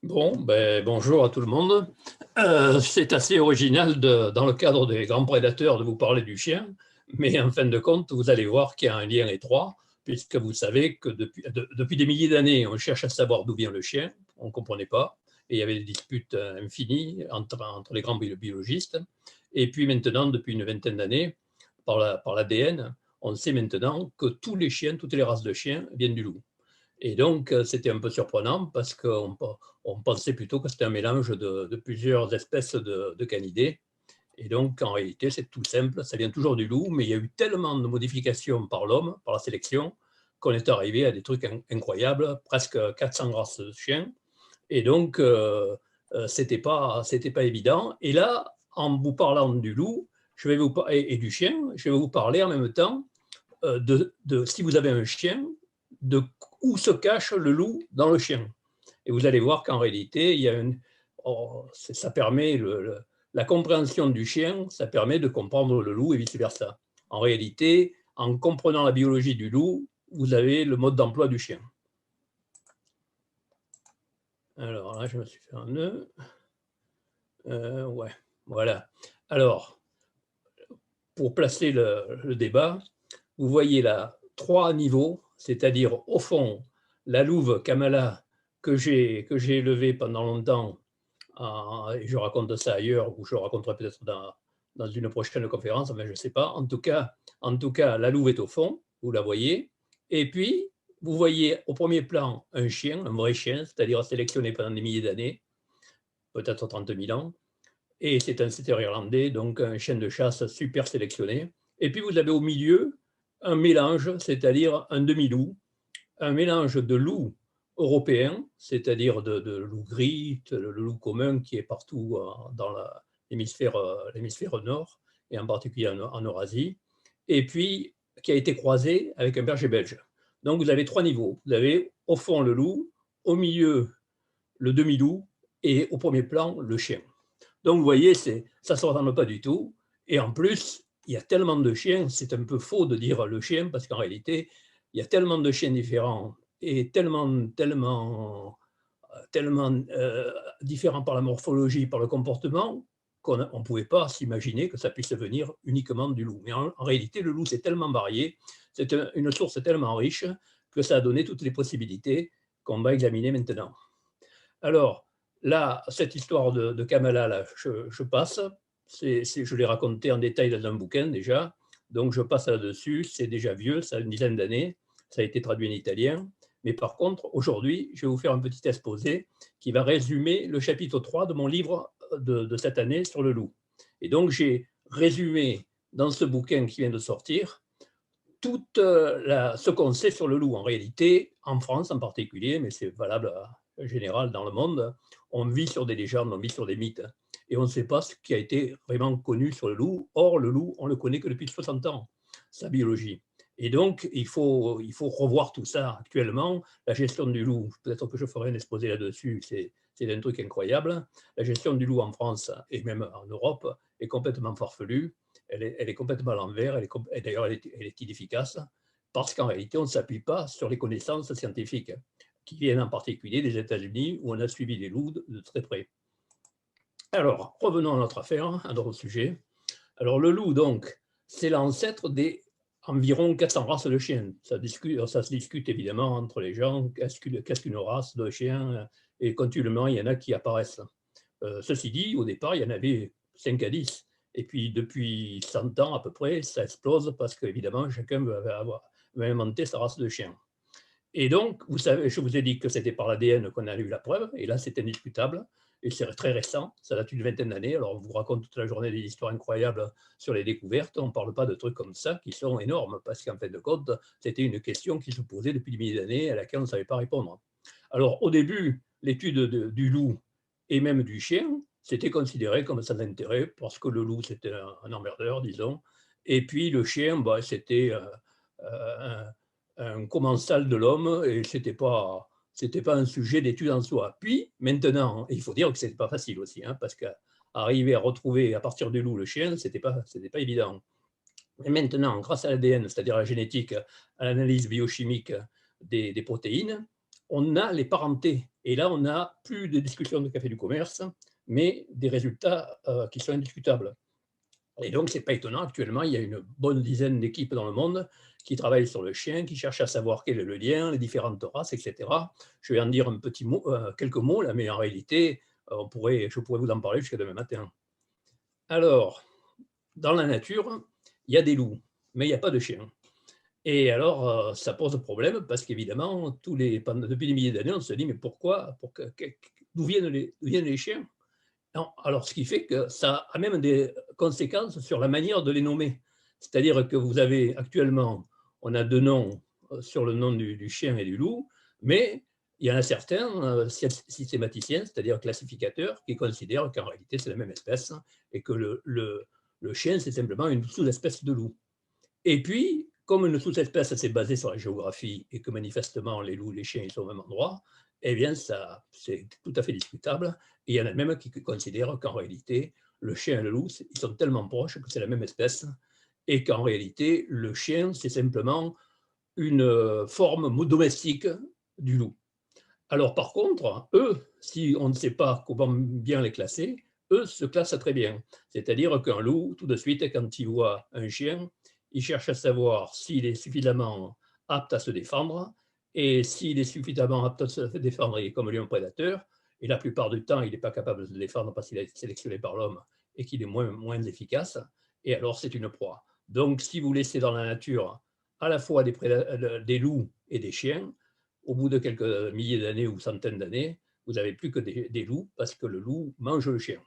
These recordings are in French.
Bon, bonjour à tout le monde. C'est assez original dans le cadre des grands prédateurs de vous parler du chien, mais en fin de compte, vous allez voir qu'il y a un lien étroit, puisque vous savez que depuis des milliers d'années, on cherche à savoir d'où vient le chien, on ne comprenait pas, et il y avait des disputes infinies entre les grands biologistes. Et puis maintenant, depuis une vingtaine d'années, par l'ADN, on sait maintenant que tous les chiens, toutes les races de chiens viennent du loup. Et donc, c'était un peu surprenant parce qu'on pensait plutôt que c'était un mélange de plusieurs espèces de canidés. Et donc, en réalité, c'est tout simple, ça vient toujours du loup, mais il y a eu tellement de modifications par l'homme, par la sélection, qu'on est arrivé à des trucs incroyables, presque 400 races de chiens. Et donc, c'était pas évident. Et là, en vous parlant du loup et du chien, je vais vous parler en même temps si vous avez un chien, de où se cache le loup dans le chien. Et vous allez voir qu'en réalité, ça permet la compréhension du chien, ça permet de comprendre le loup et vice-versa. En réalité, en comprenant la biologie du loup, vous avez le mode d'emploi du chien. Alors là, je me suis fait un nœud. Ouais, voilà. Alors, pour placer le débat, vous voyez là 3 niveaux, c'est-à-dire au fond, la louve Kamala que j'ai élevée pendant longtemps, et je raconte ça ailleurs, ou je le raconterai peut-être dans une prochaine conférence, mais je ne sais pas. En tout cas, la louve est au fond, vous la voyez, et puis vous voyez au premier plan un chien, un vrai chien, c'est-à-dire sélectionné pendant des milliers d'années, peut-être 30 000 ans, et c'est un setter irlandais, donc un chien de chasse super sélectionné. Et puis vous avez au milieu un mélange, c'est-à-dire un demi-loup, un mélange de loup européen, c'est-à-dire de loup gris, le loup commun qui est partout dans l'hémisphère nord, et en particulier en Eurasie, et puis qui a été croisé avec un berger belge. Donc vous avez 3 niveaux. Vous avez au fond le loup, au milieu le demi-loup, et au premier plan le chien. Donc, vous voyez, ça ne se ressemble pas du tout. Et en plus, il y a tellement de chiens, c'est un peu faux de dire le chien, parce qu'en réalité, il y a tellement de chiens différents et tellement différents par la morphologie, par le comportement, qu'on ne pouvait pas s'imaginer que ça puisse venir uniquement du loup. Mais en réalité, le loup, c'est tellement varié, c'est une source tellement riche que ça a donné toutes les possibilités qu'on va examiner maintenant. Alors, là, cette histoire de Kamala, là, je passe. Je l'ai raconté en détail dans un bouquin déjà. Donc, je passe là-dessus. C'est déjà vieux, ça a une dizaine d'années. Ça a été traduit en italien. Mais par contre, aujourd'hui, je vais vous faire un petit exposé qui va résumer le chapitre 3 de mon livre de cette année sur le loup. Et donc, j'ai résumé dans ce bouquin qui vient de sortir tout ce qu'on sait sur le loup. En réalité, en France en particulier, mais c'est valable en général dans le monde, on vit sur des légendes, on vit sur des mythes. Et on ne sait pas ce qui a été vraiment connu sur le loup. Or, le loup, on le connaît que depuis 60 ans, sa biologie. Et donc, il faut revoir tout ça actuellement. La gestion du loup, peut-être que je ferai un exposé là-dessus, c'est un truc incroyable. La gestion du loup en France et même en Europe est complètement farfelue. Elle est complètement à l'envers, et d'ailleurs elle est inefficace, parce qu'en réalité, on ne s'appuie pas sur les connaissances scientifiques, qui viennent en particulier des États-Unis, où on a suivi les loups de très près. Alors, revenons à notre affaire, à notre sujet. Alors, le loup, donc, c'est l'ancêtre des environ 400 races de chiens. Ça se discute évidemment entre les gens, qu'est-ce qu'une race de chien, et continuellement, il y en a qui apparaissent. Ceci dit, au départ, il y en avait 5 à 10. Et puis, depuis 100 ans à peu près, ça explose parce qu'évidemment, chacun veut inventer sa race de chien. Et donc, vous savez, je vous ai dit que c'était par l'ADN qu'on a eu la preuve, et là, c'est indiscutable, et c'est très récent, ça date d'une vingtaine d'années. Alors, on vous raconte toute la journée des histoires incroyables sur les découvertes, on ne parle pas de trucs comme ça qui sont énormes, parce qu'en fin de compte, c'était une question qui se posait depuis des milliers d'années à laquelle on ne savait pas répondre. Alors, au début, l'étude du loup et même du chien, c'était considéré comme sans intérêt, parce que le loup, c'était un emmerdeur, disons, et puis le chien, bah, c'était un commensal de l'homme, et c'était pas un sujet d'étude en soi. Puis, maintenant, il faut dire que ce n'était pas facile aussi, hein, parce qu'arriver à retrouver à partir du loup le chien, ce n'était pas évident. Mais maintenant, grâce à l'ADN, c'est-à-dire à la génétique, à l'analyse biochimique des protéines, on a les parentés. Et là, on n'a plus de discussion de café du commerce, mais des résultats qui sont indiscutables. Et donc, ce n'est pas étonnant, actuellement, il y a une bonne dizaine d'équipes dans le monde qui travaillent sur le chien, qui cherchent à savoir quel est le lien, les différentes races, etc. Je vais en dire quelques mots, là, mais en réalité, je pourrais vous en parler jusqu'à demain matin. Alors, dans la nature, il y a des loups, mais il n'y a pas de chiens. Et alors, ça pose problème parce qu'évidemment, depuis des milliers d'années, on se dit, mais pourquoi, d'où viennent les chiens? Non, alors, ce qui fait que ça a même des conséquences sur la manière de les nommer. C'est-à-dire que vous avez actuellement, on a deux noms sur le nom du chien et du loup, mais il y en a certains systématiciens, c'est-à-dire classificateurs, qui considèrent qu'en réalité c'est la même espèce et que le chien c'est simplement une sous-espèce de loup. Et puis, comme une sous-espèce s'est basée sur la géographie et que manifestement les loups et les chiens ils sont au même endroit, eh bien c'est tout à fait discutable. Et il y en a même qui considèrent qu'en réalité, le chien et le loup, ils sont tellement proches que c'est la même espèce et qu'en réalité, le chien, c'est simplement une forme domestique du loup. Alors par contre, eux, si on ne sait pas comment bien les classer, eux se classent très bien. C'est-à-dire qu'un loup, tout de suite, quand il voit un chien, il cherche à savoir s'il est suffisamment apte à se défendre, et s'il est suffisamment apte à se défendre, il est comme lion prédateur, et la plupart du temps, il n'est pas capable de se défendre parce qu'il est sélectionné par l'homme et qu'il est moins efficace, et alors c'est une proie. Donc si vous laissez dans la nature à la fois des loups et des chiens, au bout de quelques milliers d'années ou centaines d'années, vous n'avez plus que des loups parce que le loup mange le chien.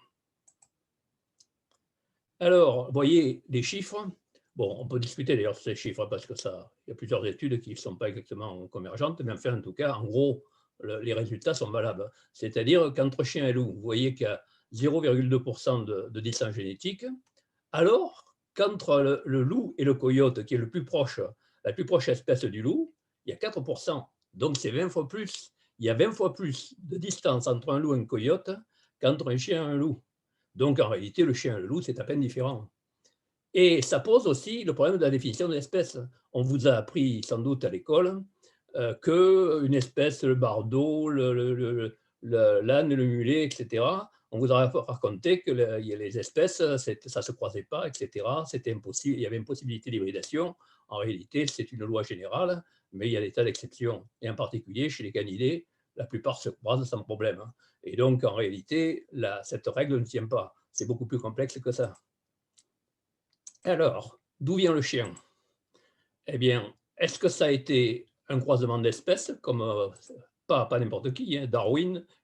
Alors, vous voyez les chiffres. Bon, on peut discuter d'ailleurs sur ces chiffres parce que il y a plusieurs études qui ne sont pas exactement convergentes, mais enfin, en tout cas, en gros, les résultats sont valables. C'est-à-dire qu'entre chien et loup, vous voyez qu'il y a 0,2% de distance génétique, alors qu'entre le loup et le coyote, qui est la plus proche espèce du loup, il y a 4%. Donc c'est 20 fois plus. Il y a 20 fois plus de distance entre un loup et un coyote qu'entre un chien et un loup. Donc en réalité, le chien et le loup, c'est à peine différent. Et ça pose aussi le problème de la définition de l'espèce. On vous a appris sans doute à l'école qu'une espèce, le bardeau, l'âne, le mulet, etc., on vous a raconté que les espèces, ça ne se croisait pas, etc. C'était impossible, il y avait une possibilité d'hybridation. En réalité, c'est une loi générale, mais il y a des tas d'exceptions. Et en particulier, chez les canidés, la plupart se croisent sans problème. Et donc, en réalité, cette règle ne tient pas. C'est beaucoup plus complexe que ça. Alors, d'où vient le chien? Eh bien, est-ce que ça a été un croisement d'espèces, comme pas n'importe qui, hein,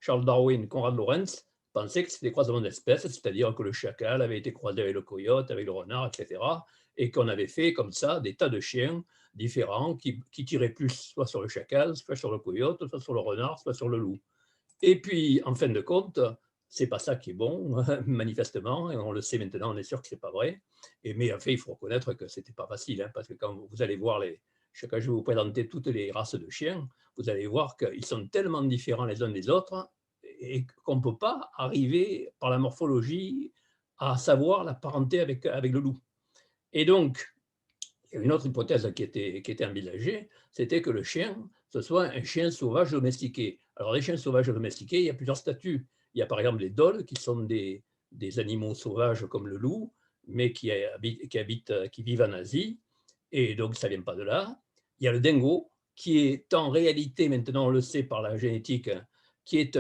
Charles Darwin, Konrad Lorenz pensaient que c'était des croisements d'espèces, c'est-à-dire que le chacal avait été croisé avec le coyote, avec le renard, etc., et qu'on avait fait comme ça des tas de chiens différents qui tiraient plus soit sur le chacal, soit sur le coyote, soit sur le renard, soit sur le loup. Et puis, en fin de compte, c'est pas ça qui est bon, manifestement, et on le sait maintenant, on est sûr que c'est pas vrai. Mais en fait, il faut reconnaître que c'était pas facile, hein, parce que quand vous allez voir quand je vais vous présenter toutes les races de chiens, vous allez voir qu'ils sont tellement différents les uns des autres et qu'on ne peut pas arriver par la morphologie à savoir la parenté avec le loup. Et donc, il y a une autre hypothèse qui était envisagée, c'était que le chien, ce soit un chien sauvage domestiqué. Alors, les chiens sauvages domestiqués, il y a plusieurs statuts. Il y a par exemple les dholes, qui sont des animaux sauvages comme le loup, mais qui vivent en Asie, et donc ça ne vient pas de là. Il y a le dingo, qui est en réalité, maintenant on le sait par la génétique, qui est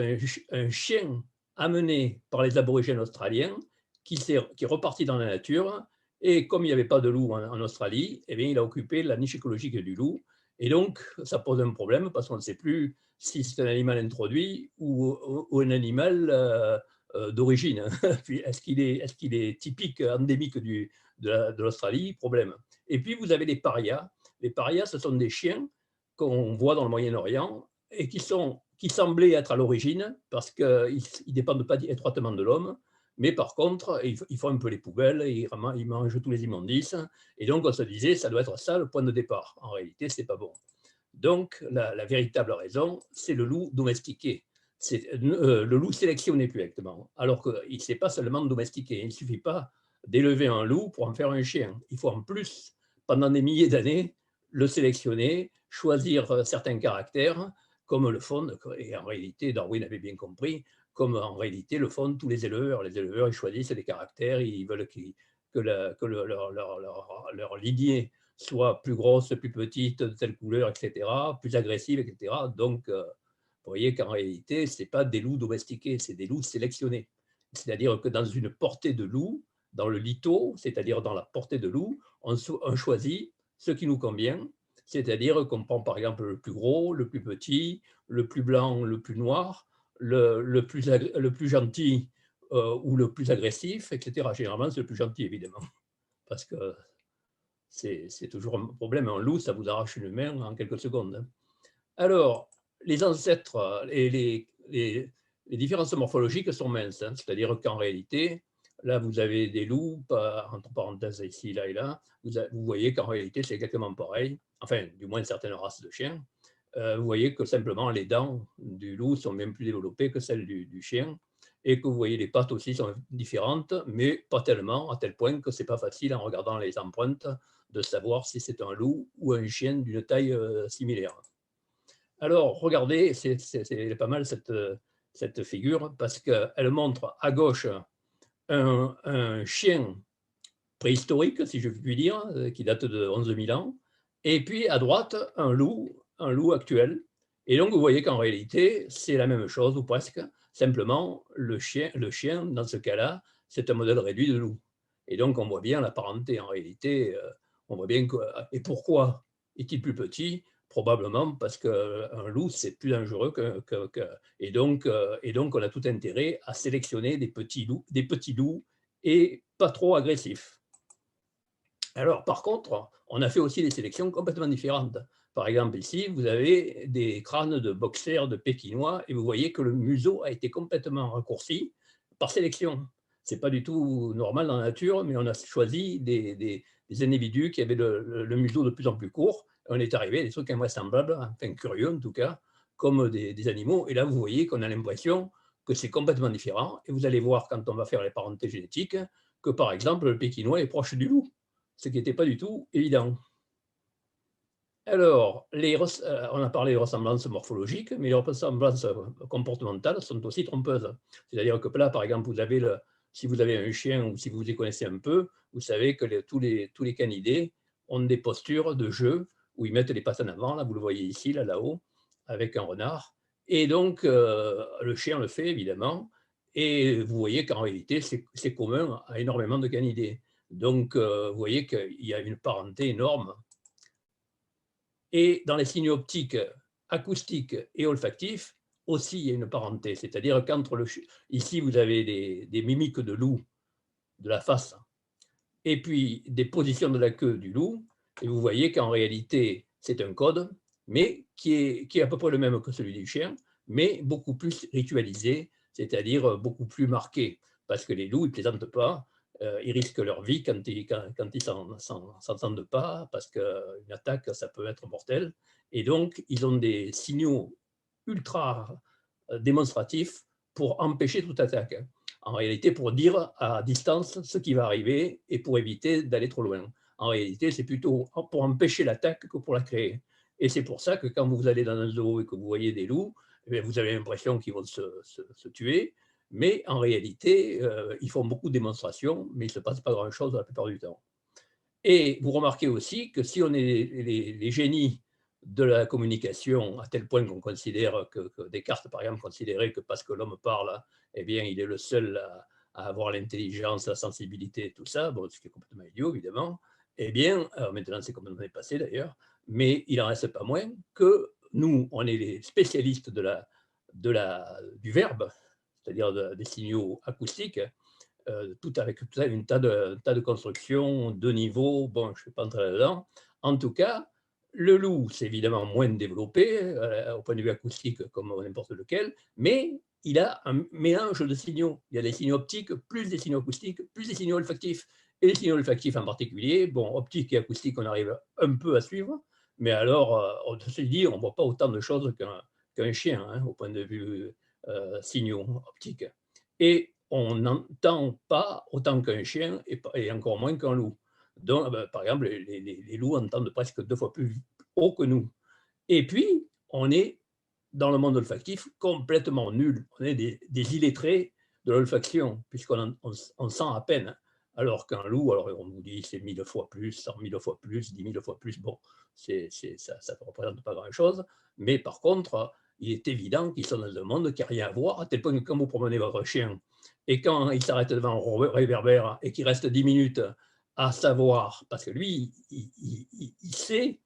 un chien amené par les aborigènes australiens, qui est reparti dans la nature, et comme il n'y avait pas de loup en Australie, eh bien, il a occupé la niche écologique du loup. Et donc, ça pose un problème parce qu'on ne sait plus si c'est un animal introduit ou un animal d'origine. Est-ce qu'il est typique, endémique de l'Australie? Problème. Et puis, vous avez les parias. Les parias, ce sont des chiens qu'on voit dans le Moyen-Orient et qui semblaient être à l'origine parce qu'ils ne dépendent pas étroitement de l'homme. Mais par contre, ils font un peu les poubelles, ils mangent tous les immondices. Et donc, on se disait, ça doit être ça le point de départ. En réalité, ce n'est pas bon. Donc, la véritable raison, c'est le loup domestiqué. C'est le loup sélectionné plus exactement. Alors qu'il ne s'est pas seulement domestiqué. Il ne suffit pas d'élever un loup pour en faire un chien. Il faut en plus, pendant des milliers d'années, le sélectionner, choisir certains caractères comme le font, et en réalité, Darwin avait bien compris, comme en réalité le font tous les éleveurs. Les éleveurs, ils choisissent des caractères, ils veulent leur lignée soit plus grosse, plus petite, de telle couleur, etc., plus agressive, etc. Donc, vous voyez qu'en réalité, ce n'est pas des loups domestiqués, c'est des loups sélectionnés. C'est-à-dire que dans une portée de loups, dans le litho, c'est-à-dire dans la portée de loups, on choisit ce qui nous convient, c'est-à-dire qu'on prend par exemple le plus gros, le plus petit, le plus blanc, le plus noir, le plus gentil ou le plus agressif, etc. Généralement, c'est le plus gentil, évidemment, parce que c'est toujours un problème. Un loup, ça vous arrache une main en quelques secondes, hein. Alors, les ancêtres et les différences morphologiques sont minces, hein, c'est-à-dire qu'en réalité, là, vous avez des loups, entre parenthèses ici, là et là, vous voyez qu'en réalité, c'est exactement pareil, enfin, du moins certaines races de chiens. Vous voyez que simplement les dents du loup sont bien plus développées que celles du chien, et que vous voyez les pattes aussi sont différentes, mais pas tellement, à tel point que ce n'est pas facile en regardant les empreintes de savoir si c'est un loup ou un chien d'une taille similaire. Alors, regardez, c'est pas mal cette figure, parce qu'elle montre à gauche un chien préhistorique, si je puis dire, qui date de 11 000 ans, et puis à droite, un loup actuel. Et donc, vous voyez qu'en réalité, c'est la même chose, ou presque, simplement, le chien dans ce cas-là, c'est un modèle réduit de loup. Et donc, on voit bien la parenté, en réalité, on voit bien que... Et pourquoi est-il plus petit? Probablement parce qu'un loup, c'est plus dangereux et donc, on a tout intérêt à sélectionner des petits loups et pas trop agressifs. Alors, par contre, on a fait aussi des sélections complètement différentes. Par exemple, ici, vous avez des crânes de boxers de Pékinois et vous voyez que le museau a été complètement raccourci par sélection. Ce n'est pas du tout normal dans la nature, mais on a choisi des individus qui avaient le museau de plus en plus court. On est arrivé à des trucs invraisemblables, enfin curieux en tout cas, comme des animaux. Et là, vous voyez qu'on a l'impression que c'est complètement différent. Et vous allez voir, quand on va faire les parentés génétiques, que par exemple, le Pékinois est proche du loup, ce qui n'était pas du tout évident. Alors, on a parlé de ressemblances morphologiques, mais les ressemblances comportementales sont aussi trompeuses. C'est-à-dire que là, par exemple, si vous avez un chien ou si vous les connaissez un peu, vous savez que tous les canidés ont des postures de jeu où ils mettent les pattes en avant, là, vous le voyez ici, là-haut, avec un renard. Et donc, le chien le fait, évidemment, et vous voyez qu'en réalité, c'est commun à énormément de canidés. Donc, vous voyez qu'il y a une parenté énorme. Et dans les signaux optiques, acoustiques et olfactifs, aussi, il y a une parenté. C'est-à-dire qu'entre ici, vous avez des mimiques de loup de la face et puis des positions de la queue du loup. Et vous voyez qu'en réalité, c'est un code, mais qui est à peu près le même que celui du chien, mais beaucoup plus ritualisé, c'est-à-dire beaucoup plus marqué. Parce que les loups, ils ne plaisantent pas, ils risquent leur vie quand ils ne s'entendent pas, parce qu'une attaque, ça peut être mortel. Et donc, ils ont des signaux ultra démonstratifs pour empêcher toute attaque. En réalité, pour dire à distance ce qui va arriver et pour éviter d'aller trop loin. En réalité, c'est plutôt pour empêcher l'attaque que pour la créer. Et c'est pour ça que quand vous allez dans un zoo et que vous voyez des loups, eh vous avez l'impression qu'ils vont se tuer, mais en réalité, ils font beaucoup de démonstrations, mais il ne se passe pas grand-chose la plupart du temps. Et vous remarquez aussi que si on est les génies de la communication, à tel point qu'on considère que Descartes, par exemple, considérait que parce que l'homme parle, eh bien, il est le seul à avoir l'intelligence, la sensibilité, tout ça, bon, ce qui est complètement idiot, évidemment, eh bien, maintenant c'est complètement dépassé d'ailleurs, mais il n'en reste pas moins que nous, on est les spécialistes du verbe, c'est-à-dire des signaux acoustiques, tout avec tout ça, un tas de constructions, de niveaux, bon, je ne vais pas entrer là-dedans. En tout cas, le loup, c'est évidemment moins développé au point de vue acoustique comme n'importe lequel, mais il a un mélange de signaux. Il y a des signaux optiques, plus des signaux acoustiques, plus des signaux olfactifs. Et les signaux olfactifs en particulier, bon, optique et acoustique, on arrive un peu à suivre, mais alors, on se dit, on ne voit pas autant de choses qu'un chien, hein, au point de vue signaux optiques. Et on n'entend pas autant qu'un chien et encore moins qu'un loup. Donc, par exemple, les loups entendent presque 2 fois plus haut que nous. Et puis, on est dans le monde olfactif, complètement nuls. On est des illettrés de l'olfaction, puisqu'on sent à peine. Alors qu'un loup, alors on vous dit c'est 1000 fois plus, 100 000 fois plus, 10 000 fois plus, bon, ça ne représente pas grand-chose. Mais par contre, il est évident qu'ils sont dans un monde qui n'a rien à voir, à tel point que quand vous promenez votre chien, et quand il s'arrête devant un réverbère et qu'il reste 10 minutes à savoir, parce que lui, il sait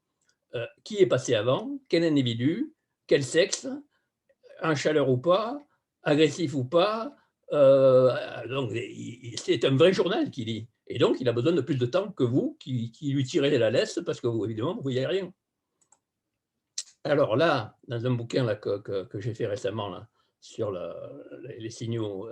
qui est passé avant, quel individu, quel sexe, en chaleur ou pas, agressif ou pas. Donc, c'est un vrai journal qu'il lit. Et donc, il a besoin de plus de temps que vous qui lui tirez la laisse parce que, vous, évidemment, vous ne voyez rien. Alors là, dans un bouquin là, que j'ai fait récemment là, sur les signaux,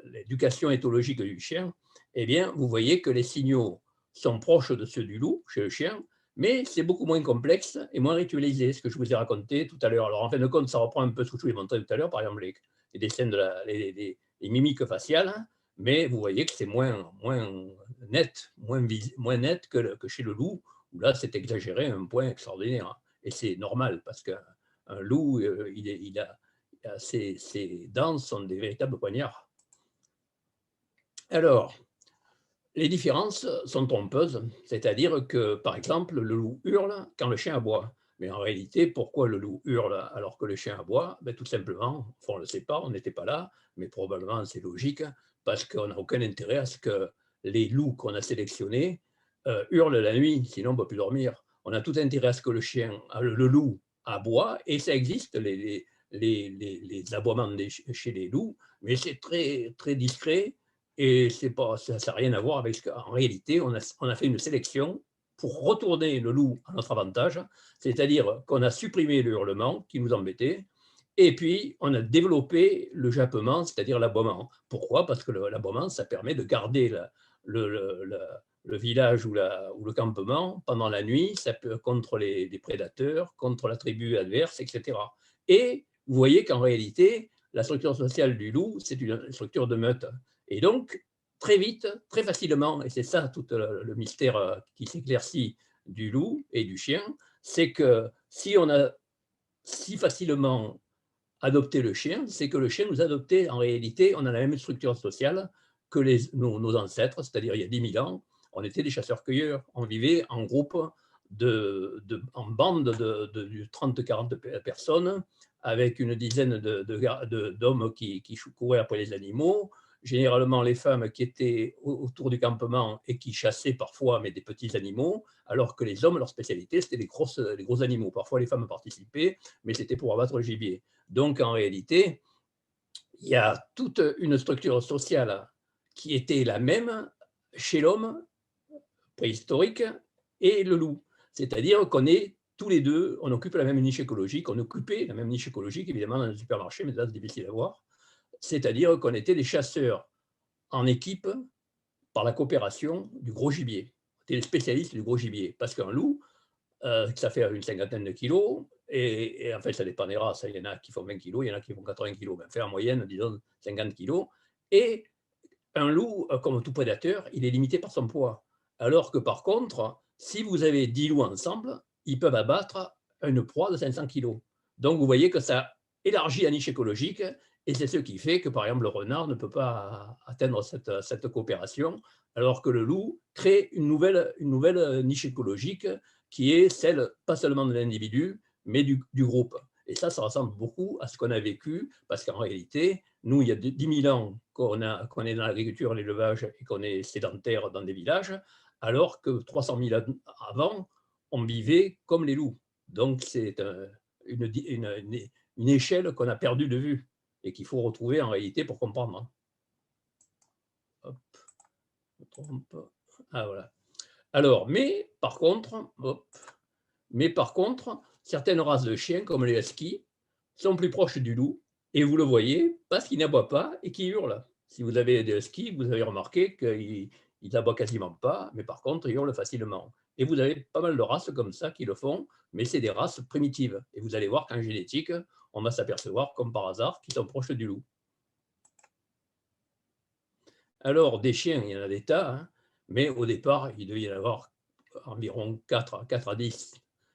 l'éducation éthologique du chien, eh bien, vous voyez que les signaux sont proches de ceux du loup chez le chien, mais c'est beaucoup moins complexe et moins ritualisé, ce que je vous ai raconté tout à l'heure. Alors, en fin de compte, ça reprend un peu ce que je vous ai montré tout à l'heure, par exemple, les dessins les mimiques faciales, hein, mais vous voyez que c'est moins moins net que chez le loup, où là, c'est exagéré à un point extraordinaire. Et c'est normal, parce qu'un loup, ses dents sont des véritables poignards. Alors, les différences sont trompeuses, c'est-à-dire que, par exemple, le loup hurle quand le chien aboie. Mais en réalité, pourquoi le loup hurle alors que le chien aboie? Ben, tout simplement, on ne le sait pas, on n'était pas là, mais probablement c'est logique, parce qu'on n'a aucun intérêt à ce que les loups qu'on a sélectionnés hurlent la nuit, sinon on ne peut plus dormir. On a tout intérêt à ce que le loup aboie, et ça existe, les aboiements chez les loups, mais c'est très, très discret. Et ça n'a rien à voir avec ce qu'en réalité, on a fait une sélection pour retourner le loup à notre avantage, c'est-à-dire qu'on a supprimé le hurlement qui nous embêtait, et puis on a développé le jappement, c'est-à-dire l'aboiement. Pourquoi? Parce que l'aboiement, ça permet de garder le village ou le campement pendant la nuit, ça peut, contre les prédateurs, contre la tribu adverse, etc. Et vous voyez qu'en réalité, la structure sociale du loup, c'est une structure de meute. Et donc, très vite, très facilement, et c'est ça tout le mystère qui s'éclaircit du loup et du chien, c'est que si on a si facilement adopté le chien, c'est que le chien nous a adopté. En réalité, on a la même structure sociale que nos ancêtres, c'est-à-dire il y a 10 000 ans, on était des chasseurs-cueilleurs. On vivait en groupe, en bande de 30-40 personnes, avec une dizaine d'hommes qui couraient après les animaux, généralement les femmes qui étaient autour du campement et qui chassaient parfois, mais des petits animaux, alors que les hommes, leur spécialité, c'était les gros animaux. Parfois, les femmes participaient, mais c'était pour abattre le gibier. Donc, en réalité, il y a toute une structure sociale qui était la même chez l'homme préhistorique et le loup. C'est-à-dire qu'on est tous les deux, on occupe la même niche écologique, on occupait la même niche écologique, évidemment, dans un supermarché, mais là, c'est difficile à voir. C'est-à-dire qu'on était des chasseurs en équipe par la coopération du gros gibier. On était les spécialistes du gros gibier. Parce qu'un loup, ça fait une cinquantaine de kilos, et en fait, ça dépend des races. Il y en a qui font 20 kilos, il y en a qui font 80 kilos, mais enfin, en moyenne, disons 50 kilos. Et un loup, comme tout prédateur, il est limité par son poids. Alors que par contre, si vous avez 10 loups ensemble, ils peuvent abattre une proie de 500 kilos. Donc vous voyez que ça élargit la niche écologique, et c'est ce qui fait que, par exemple, le renard ne peut pas atteindre cette coopération, alors que le loup crée une nouvelle niche écologique qui est celle, pas seulement de l'individu, mais du groupe. Et ça ressemble beaucoup à ce qu'on a vécu, parce qu'en réalité, nous, il y a 10 000 ans qu'on est dans l'agriculture, l'élevage, et qu'on est sédentaire dans des villages, alors que 300 000 ans avant, on vivait comme les loups. Donc, c'est une échelle qu'on a perdue de vue et qu'il faut retrouver en réalité pour comprendre. Hop, je me trompe. Ah, voilà. Alors, mais par contre, certaines races de chiens, comme les huskies, sont plus proches du loup, et vous le voyez parce qu'ils n'aboient pas et qu'ils hurlent. Si vous avez des huskies, vous avez remarqué qu'ils n'aboient quasiment pas, mais par contre, ils hurlent facilement. Et vous avez pas mal de races comme ça qui le font, mais c'est des races primitives. Et vous allez voir qu'en génétique, on va s'apercevoir, comme par hasard, qu'ils sont proches du loup. Alors, des chiens, il y en a des tas, hein, mais au départ, il devait y en avoir environ 4 à 10.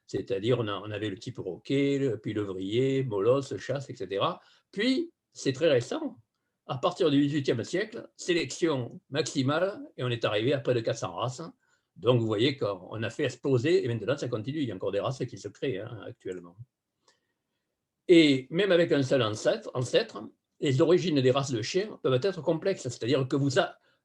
c'est-à-dire on avait le type roquet, puis levrier, molosse, chasse, etc. Puis, c'est très récent, à partir du XVIIIe siècle, sélection maximale, et on est arrivé à près de 400 races. Donc, vous voyez qu'on a fait exploser, et maintenant ça continue, il y a encore des races qui se créent actuellement. Et même avec un seul ancêtre, les origines des races de chiens peuvent être complexes, c'est-à-dire que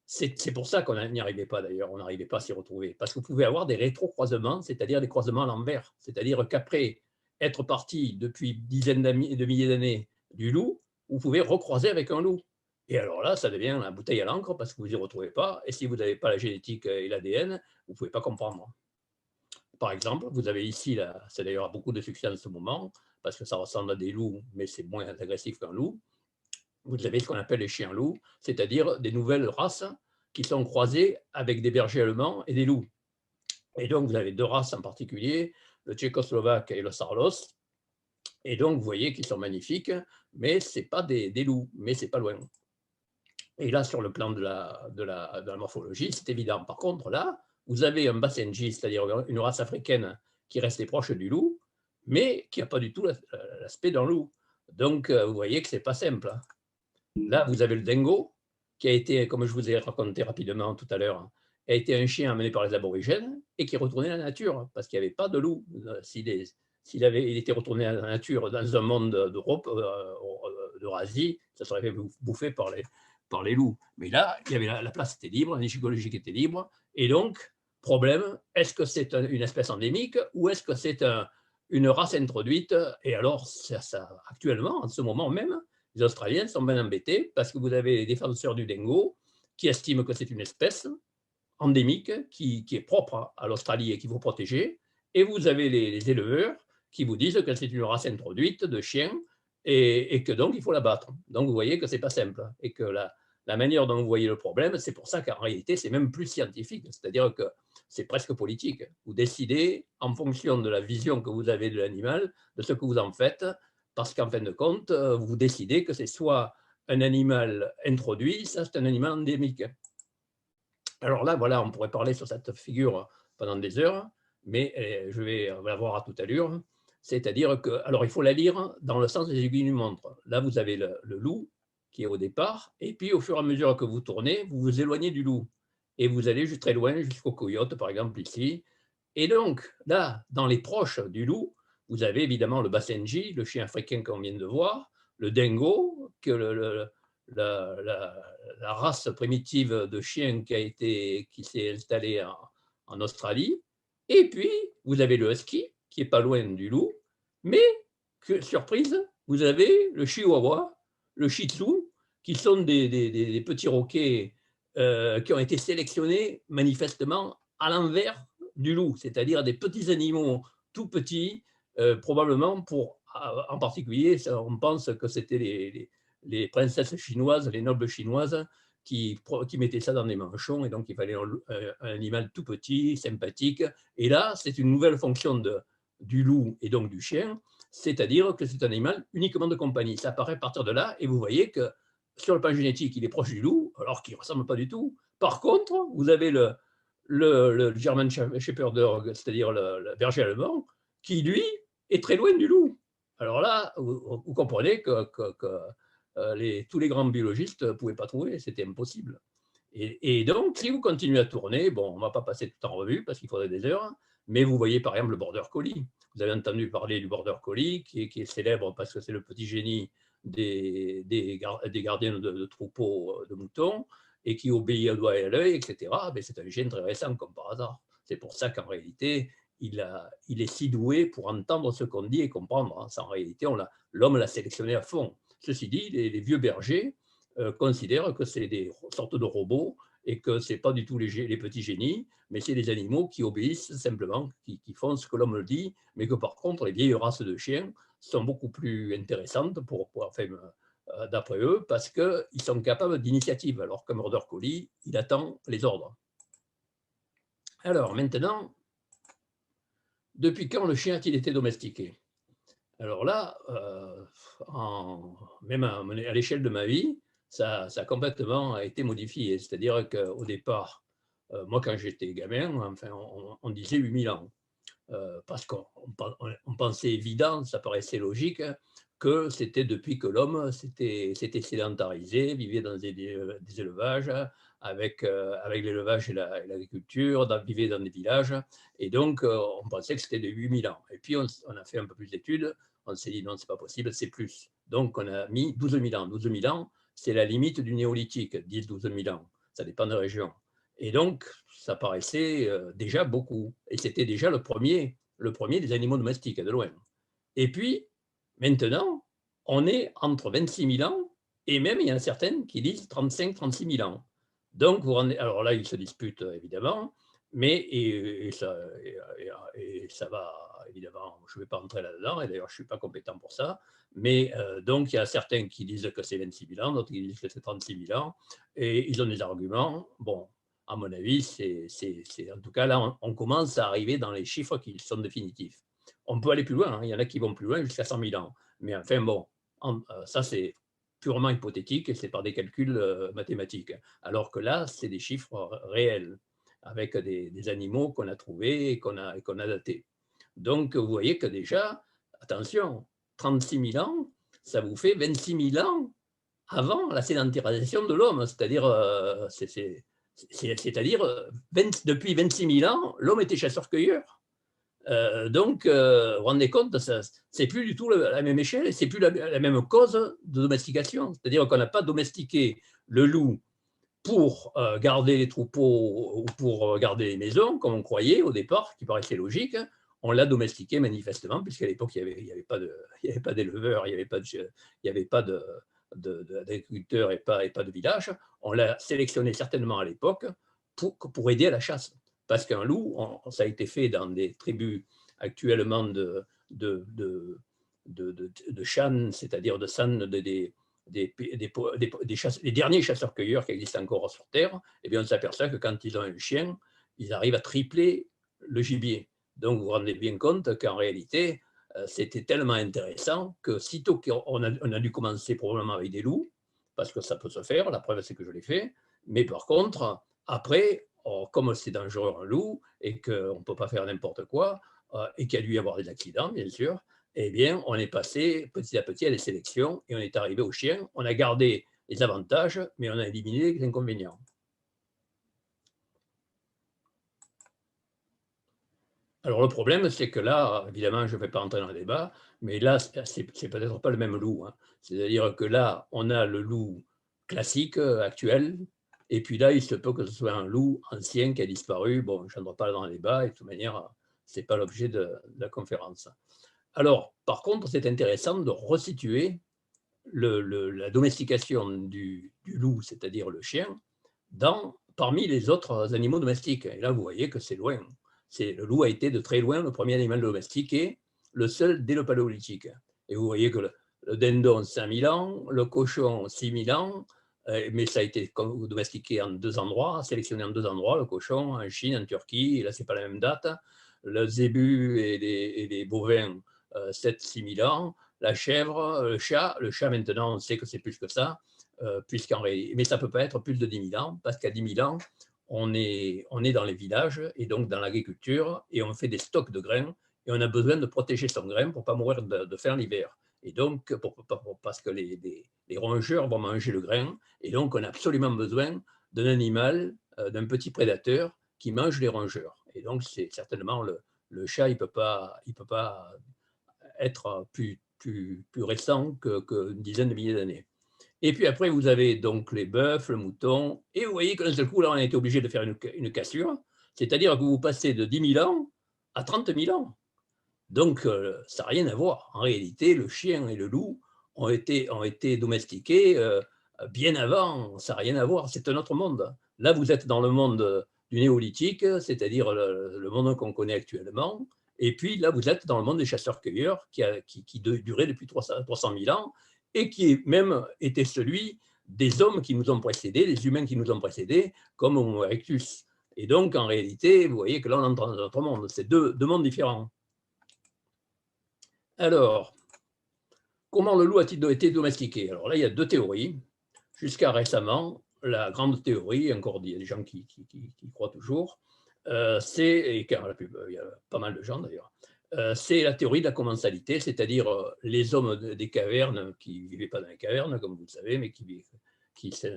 c'est pour ça qu'on n'y arrivait pas d'ailleurs, on n'arrivait pas à s'y retrouver, parce que vous pouvez avoir des rétrocroisements, c'est-à-dire des croisements à l'envers, c'est-à-dire qu'après être parti depuis dizaines de milliers d'années du loup, vous pouvez recroiser avec un loup. Et alors là, ça devient la bouteille à l'encre parce que vous n'y retrouvez pas, et si vous n'avez pas la génétique et l'ADN, vous ne pouvez pas comprendre. Par exemple, vous avez ici, c'est d'ailleurs beaucoup de succès en ce moment, parce que ça ressemble à des loups, mais c'est moins agressif qu'un loup. Vous avez ce qu'on appelle les chiens-loups, c'est-à-dire des nouvelles races qui sont croisées avec des bergers allemands et des loups. Et donc, vous avez deux races en particulier, le tchécoslovaque et le sarlos. Et donc, vous voyez qu'ils sont magnifiques, mais ce n'est pas des loups, mais ce n'est pas loin. Et là, sur le plan de la morphologie, c'est évident. Par contre, là, vous avez un Basenji, c'est-à-dire une race africaine qui restait proche du loup, mais qui n'a pas du tout l'aspect d'un loup. Donc, vous voyez que ce n'est pas simple. Là, vous avez le dingo, qui a été, comme je vous ai raconté rapidement tout à l'heure, a été un chien amené par les aborigènes et qui est retourné à la nature, parce qu'il n'y avait pas de loup. S'il était retourné à la nature dans un monde d'Europe, d'Eurasie, ça serait fait bouffer par les loups. Mais là, il y avait la place était libre, l'écologie était libre, et donc, problème, est-ce que c'est une espèce endémique ou est-ce que c'est une race introduite? Et alors, actuellement, en ce moment même, les Australiens sont bien embêtés parce que vous avez les défenseurs du dingo qui estiment que c'est une espèce endémique qui est propre à l'Australie et qu'il faut protéger, et vous avez les éleveurs qui vous disent que c'est une race introduite de chiens et que donc il faut la battre. Donc vous voyez que ce n'est pas simple et que la manière dont vous voyez le problème, c'est pour ça qu'en réalité, c'est même plus scientifique, c'est-à-dire que c'est presque politique. Vous décidez en fonction de la vision que vous avez de l'animal, de ce que vous en faites, parce qu'en fin de compte, vous décidez que c'est soit un animal introduit, ça c'est un animal endémique. Alors là, voilà, on pourrait parler sur cette figure pendant des heures, mais je vais la voir à toute allure. C'est-à-dire que, alors il faut la lire dans le sens des aiguilles d'une montre. Là, vous avez le loup qui est au départ, et puis au fur et à mesure que vous tournez, vous vous éloignez du loup. Et vous allez très loin, jusqu'au coyote, par exemple, ici. Et donc, là, dans les proches du loup, vous avez évidemment le Basenji, le chien africain qu'on vient de voir, le dingo, que la race primitive de chiens qui s'est installée en Australie. Et puis, vous avez le husky, qui n'est pas loin du loup, mais, surprise, vous avez le chihuahua, le shih tzu, qui sont des petits roquets qui ont été sélectionnés manifestement à l'envers du loup, c'est-à-dire des petits animaux tout petits, probablement en particulier, on pense que c'était les princesses chinoises, les nobles chinoises, qui mettaient ça dans des manchons, et donc il fallait un animal tout petit, sympathique. Et là, c'est une nouvelle fonction du loup et donc du chien, c'est-à-dire que c'est un animal uniquement de compagnie. Ça apparaît à partir de là, et vous voyez que sur le plan génétique, il est proche du loup, alors qu'il ne ressemble pas du tout. Par contre, vous avez le German Shepherd Dog, c'est-à-dire le berger allemand, qui, lui, est très loin du loup. Alors là, vous comprenez que tous les grands biologistes ne pouvaient pas trouver, c'était impossible. Et donc, si vous continuez à tourner, bon, on ne va pas passer tout en revue parce qu'il faudrait des heures, mais vous voyez par exemple le border collie. Vous avez entendu parler du border collie, qui est célèbre parce que c'est le petit génie des gardiens de troupeaux de moutons et qui obéit au doigt et à l'œil, etc. Mais c'est un gène très récent, comme par hasard. C'est pour ça qu'en réalité, il est si doué pour entendre ce qu'on dit et comprendre. En réalité, l'homme l'a sélectionné à fond. Ceci dit, les vieux bergers considèrent que c'est des sortes de robots et que ce n'est pas du tout les petits génies, mais c'est des animaux qui obéissent simplement, qui font ce que l'homme le dit, mais que par contre, les vieilles races de chiens sont beaucoup plus intéressantes d'après eux, parce qu'ils sont capables d'initiative, alors qu'un border collie, il attend les ordres. Alors maintenant, depuis quand le chien a-t-il été domestiqué? Alors là, même à l'échelle de ma vie, ça a complètement été modifié. C'est-à-dire qu'au départ, moi, quand j'étais gamin, enfin, on disait 8000 ans. parce qu'on pensait évident, ça paraissait logique, que c'était depuis que l'homme s'était sédentarisé, vivait dans des élevages, avec l'élevage et l'agriculture, vivait dans des villages, et donc on pensait que c'était de 8000 ans. Et puis on a fait un peu plus d'études, on s'est dit non, c'est pas possible, c'est plus. Donc on a mis 12 000 ans. 12 000 ans, c'est la limite du néolithique, 10-12 000 ans, ça dépend des régions. Et donc, ça paraissait déjà beaucoup. Et c'était déjà le premier des animaux domestiques, de loin. Et puis, maintenant, on est entre 26 000 ans, et même il y en a certaines qui disent 35-36 000 ans. Donc, alors là, ils se disputent évidemment, mais ça va, évidemment, je ne vais pas entrer là-dedans, et d'ailleurs, je ne suis pas compétent pour ça, mais donc, il y a certains qui disent que c'est 26 000 ans, d'autres qui disent que c'est 36 000 ans, et ils ont des arguments. Bon, à mon avis, en tout cas, là, on commence à arriver dans les chiffres qui sont définitifs. On peut aller plus loin, hein. Il y en a qui vont plus loin jusqu'à 100 000 ans. Mais enfin, bon, ça, c'est purement hypothétique et c'est par des calculs mathématiques. Alors que là, c'est des chiffres réels, avec des animaux qu'on a trouvés et qu'on a datés. Donc, vous voyez que déjà, attention, 36 000 ans, ça vous fait 26 000 ans avant la sédentarisation de l'homme, c'est-à-dire depuis 26 000 ans, l'homme était chasseur-cueilleur. Donc, vous vous rendez compte, c'est plus du tout la même échelle et c'est plus la même cause de domestication. C'est-à-dire qu'on n'a pas domestiqué le loup pour garder les troupeaux ou pour garder les maisons, comme on croyait au départ, qui paraissait logique. On l'a domestiqué manifestement, puisqu'à l'époque, il n'y avait pas d'éleveurs, il n'y avait pas d'agriculteurs et pas de villages. On l'a sélectionné certainement à l'époque pour aider à la chasse. Parce qu'un loup, ça a été fait dans des tribus actuellement de Shan, c'est-à-dire de San, des derniers chasseurs-cueilleurs qui existent encore sur Terre, eh bien on s'aperçoit que quand ils ont un chien, ils arrivent à tripler le gibier. Donc vous vous rendez bien compte qu'en réalité, c'était tellement intéressant que sitôt qu'on a dû commencer probablement avec des loups, parce que ça peut se faire, la preuve c'est que je l'ai fait, mais par contre, après, comme c'est dangereux un loup et qu'on ne peut pas faire n'importe quoi, et qu'il y a dû y avoir des accidents, bien sûr, eh bien, on est passé petit à petit à des sélections et on est arrivé aux chiens. On a gardé les avantages, mais on a éliminé les inconvénients. Alors, le problème, c'est que là, évidemment, je ne vais pas entrer dans le débat, mais là, c'est peut-être pas le même loup, hein. C'est-à-dire que là, on a le loup classique, actuel, et puis là, il se peut que ce soit un loup ancien qui a disparu. Bon, je n'entre pas dans le débat, et de toute manière, ce n'est pas l'objet de la conférence. Alors, par contre, c'est intéressant de resituer la domestication du loup, c'est-à-dire le chien, parmi les autres animaux domestiques. Et là, vous voyez que c'est loin. Le loup a été de très loin le premier animal domestique et le seul dès le paléolithique. Et vous voyez que le dindon, 5000 ans, le cochon, 6000 ans, mais ça a été domestiqué en 2 endroits, sélectionné en 2 endroits, le cochon, en Chine, en Turquie, et là, ce n'est pas la même date. Le zébu et les bovins, 7-6 000 ans. La chèvre, le chat maintenant, on sait que c'est plus que ça, mais ça ne peut pas être plus de 10 000 ans, parce qu'à 10 000 ans, on est dans les villages et donc dans l'agriculture, et on fait des stocks de grains, et on a besoin de protéger son grain pour ne pas mourir de faim l'hiver. Et donc, parce que les rongeurs vont manger le grain, et donc on a absolument besoin d'un animal, d'un petit prédateur qui mange les rongeurs. Et donc, c'est certainement le chat, il ne peut pas être plus récent qu'une dizaine de milliers d'années. Et puis après, vous avez donc les bœufs, le mouton, et vous voyez que d'un seul coup, là, on a été obligé de faire une cassure, c'est-à-dire que vous passez de 10 000 ans à 30 000 ans. Donc, ça n'a rien à voir. En réalité, le chien et le loup ont été domestiqués bien avant, ça n'a rien à voir, c'est un autre monde. Là, vous êtes dans le monde du néolithique, c'est-à-dire le monde qu'on connaît actuellement, et puis là, vous êtes dans le monde des chasseurs-cueilleurs qui durait depuis 300 000 ans et qui même était celui des hommes qui nous ont précédés, des humains qui nous ont précédés, comme Homo erectus. Et donc, en réalité, vous voyez que là, on entre dans un autre monde. C'est deux mondes différents. Alors, comment le loup a-t-il été domestiqué? Alors là, il y a 2 théories. Jusqu'à récemment, la grande théorie, encore il y a des gens qui croient toujours, et car il y a pas mal de gens d'ailleurs, c'est la théorie de la commensalité, c'est-à-dire les hommes des cavernes qui ne vivaient pas dans les cavernes, comme vous le savez, mais qui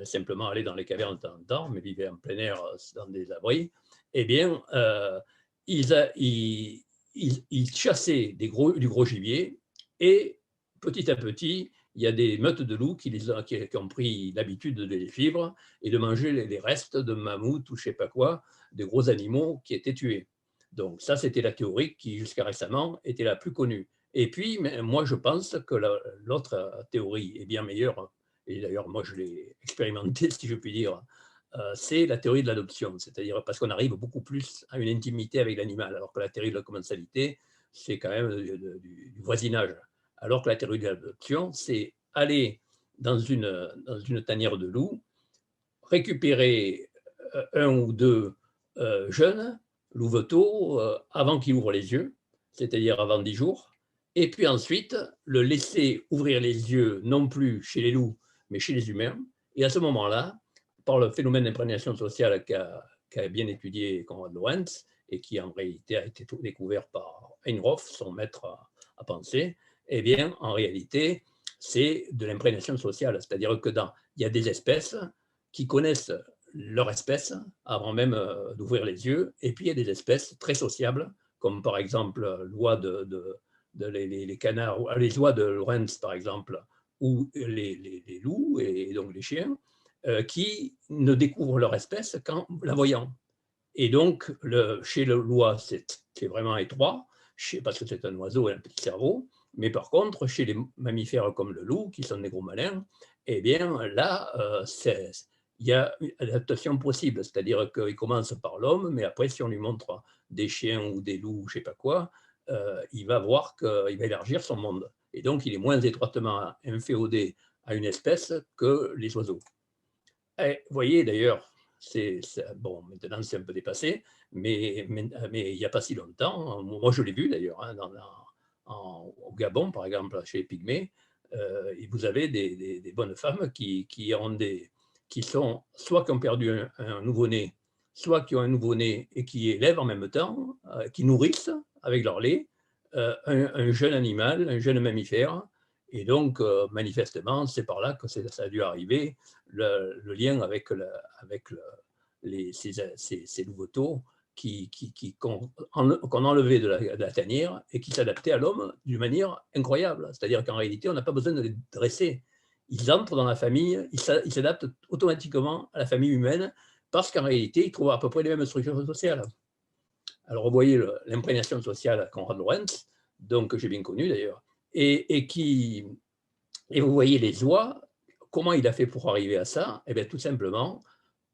simplement allaient dans les cavernes de temps en temps, mais vivaient en plein air dans des abris, eh bien, ils chassaient du gros gibier et petit à petit, il y a des meutes de loups qui ont pris l'habitude de les suivre et de manger les restes de mammouths ou je ne sais pas quoi, de gros animaux qui étaient tués. Donc ça, c'était la théorie qui, jusqu'à récemment, était la plus connue. Et puis, moi, je pense que l'autre théorie est bien meilleure, et d'ailleurs, moi, je l'ai expérimenté, si je puis dire, c'est la théorie de l'adoption, c'est-à-dire parce qu'on arrive beaucoup plus à une intimité avec l'animal, alors que la théorie de la commensalité, c'est quand même du voisinage. Alors que la théorie de l'adoption, c'est aller dans une tanière de loup, récupérer un ou deux jeunes louveteaux avant qu'ils ouvrent les yeux, c'est-à-dire avant 10 jours, et puis ensuite le laisser ouvrir les yeux non plus chez les loups, mais chez les humains. Et à ce moment-là, par le phénomène d'imprégnation sociale qu'a bien étudié Konrad Lorenz, et qui en réalité a été découvert par Heinroth, son maître à penser, eh bien, en réalité, c'est de l'imprégnation sociale, c'est-à-dire que il y a des espèces qui connaissent leur espèce avant même d'ouvrir les yeux, et puis il y a des espèces très sociables, comme par exemple l'oie les canards, les oies de Lorenz par exemple, ou les loups et donc les chiens, qui ne découvrent leur espèce qu'en la voyant. Et donc, chez l'oie, c'est vraiment étroit, parce que c'est un oiseau et un petit cerveau, mais par contre, chez les mammifères comme le loup, qui sont des gros malins, eh bien là, il y a une adaptation possible, c'est-à-dire qu'il commence par l'homme, mais après, si on lui montre des chiens ou des loups, je ne sais pas quoi, il va voir qu'il va élargir son monde. Et donc, il est moins étroitement inféodé à une espèce que les oiseaux. Et vous voyez d'ailleurs, bon, maintenant c'est un peu dépassé, mais il n'y a pas si longtemps, moi je l'ai vu d'ailleurs, hein, au Gabon par exemple, chez les Pygmées, et vous avez des bonnes femmes qui sont soit qui ont perdu un nouveau-né, soit qui ont un nouveau-né et qui élèvent en même temps, qui nourrissent avec leur lait un jeune animal, un jeune mammifère. Et donc, manifestement, c'est par là que ça a dû arriver, le lien avec ces louveteaux qu'on enlevait de la tanière et qui s'adaptaient à l'homme d'une manière incroyable. C'est-à-dire qu'en réalité, on n'a pas besoin de les dresser. Ils entrent dans la famille, ils s'adaptent automatiquement à la famille humaine parce qu'en réalité, ils trouvent à peu près les mêmes structures sociales. Alors, vous voyez l'imprégnation sociale à Konrad Lorenz, donc que j'ai bien connu d'ailleurs, et vous voyez les oies, comment il a fait pour arriver à ça? Eh bien, tout simplement,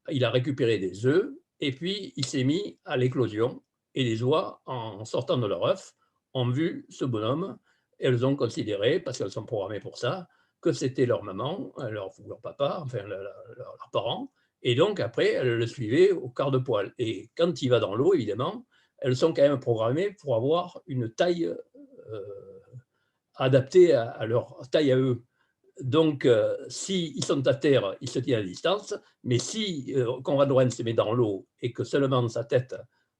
il a récupéré des œufs et puis il s'est mis à l'éclosion. Et les oies, en sortant de leur œuf, ont vu ce bonhomme et elles ont considéré, parce qu'elles sont programmées pour ça, que c'était leur maman, leur papa, enfin leurs parents. Et donc, après, elles le suivaient au quart de poil. Et quand il va dans l'eau, évidemment, elles sont quand même programmées pour avoir une taille adaptée à leur taille à eux. Donc, s'ils sont à terre, ils se tiennent à distance, mais si Konrad Lorenz se met dans l'eau et que seulement sa tête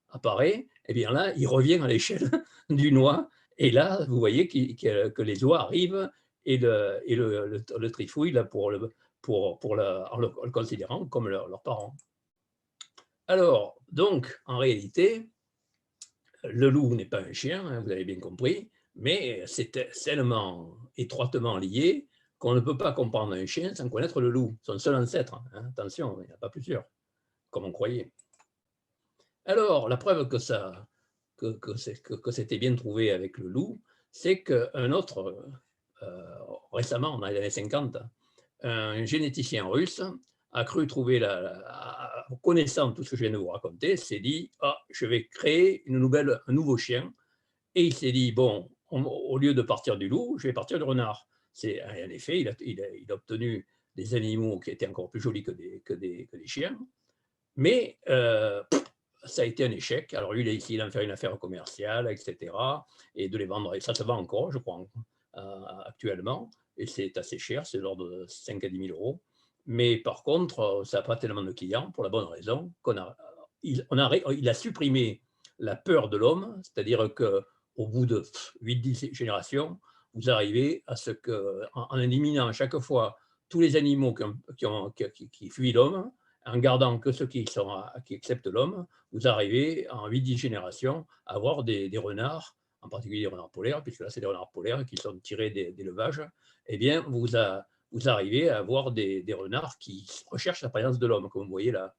apparaît, eh bien là, il revient à l'échelle d'une oie, et là, vous voyez que les oies arrivent et le trifouille là, en le considérant comme leurs parents. Alors, donc, en réalité, le loup n'est pas un chien, hein, vous avez bien compris, mais c'est tellement étroitement lié qu'on ne peut pas comprendre un chien sans connaître le loup, son seul ancêtre. Hein, attention, il n'y en a pas plusieurs, comme on croyait. Alors, la preuve que c'était bien trouvé avec le loup, c'est qu'un autre, récemment, dans les années 50, un généticien russe a cru trouver, connaissant tout ce que je viens de vous raconter, s'est dit ah, je vais créer un nouveau chien. Et il s'est dit bon, au lieu de partir du loup, je vais partir du renard. En effet, il a obtenu des animaux qui étaient encore plus jolis que des chiens, mais ça a été un échec. Alors lui, il a essayé d'en faire une affaire commerciale, etc., et de les vendre. Et ça se vend encore, je crois, actuellement, et c'est assez cher, c'est de l'ordre de 5 à 10 000 euros. Mais par contre, ça n'a pas tellement de clients, pour la bonne raison il a supprimé la peur de l'homme, c'est-à-dire qu'au bout de 8-10 générations, vous arrivez à ce qu'en éliminant à chaque fois tous les animaux qui fuient l'homme, en gardant que ceux qui acceptent l'homme, vous arrivez en 8-10 générations à avoir des renards, en particulier des renards polaires, puisque là c'est des renards polaires qui sont tirés d'élevage, eh bien vous arrivez à avoir des renards qui recherchent la présence de l'homme, comme vous voyez là.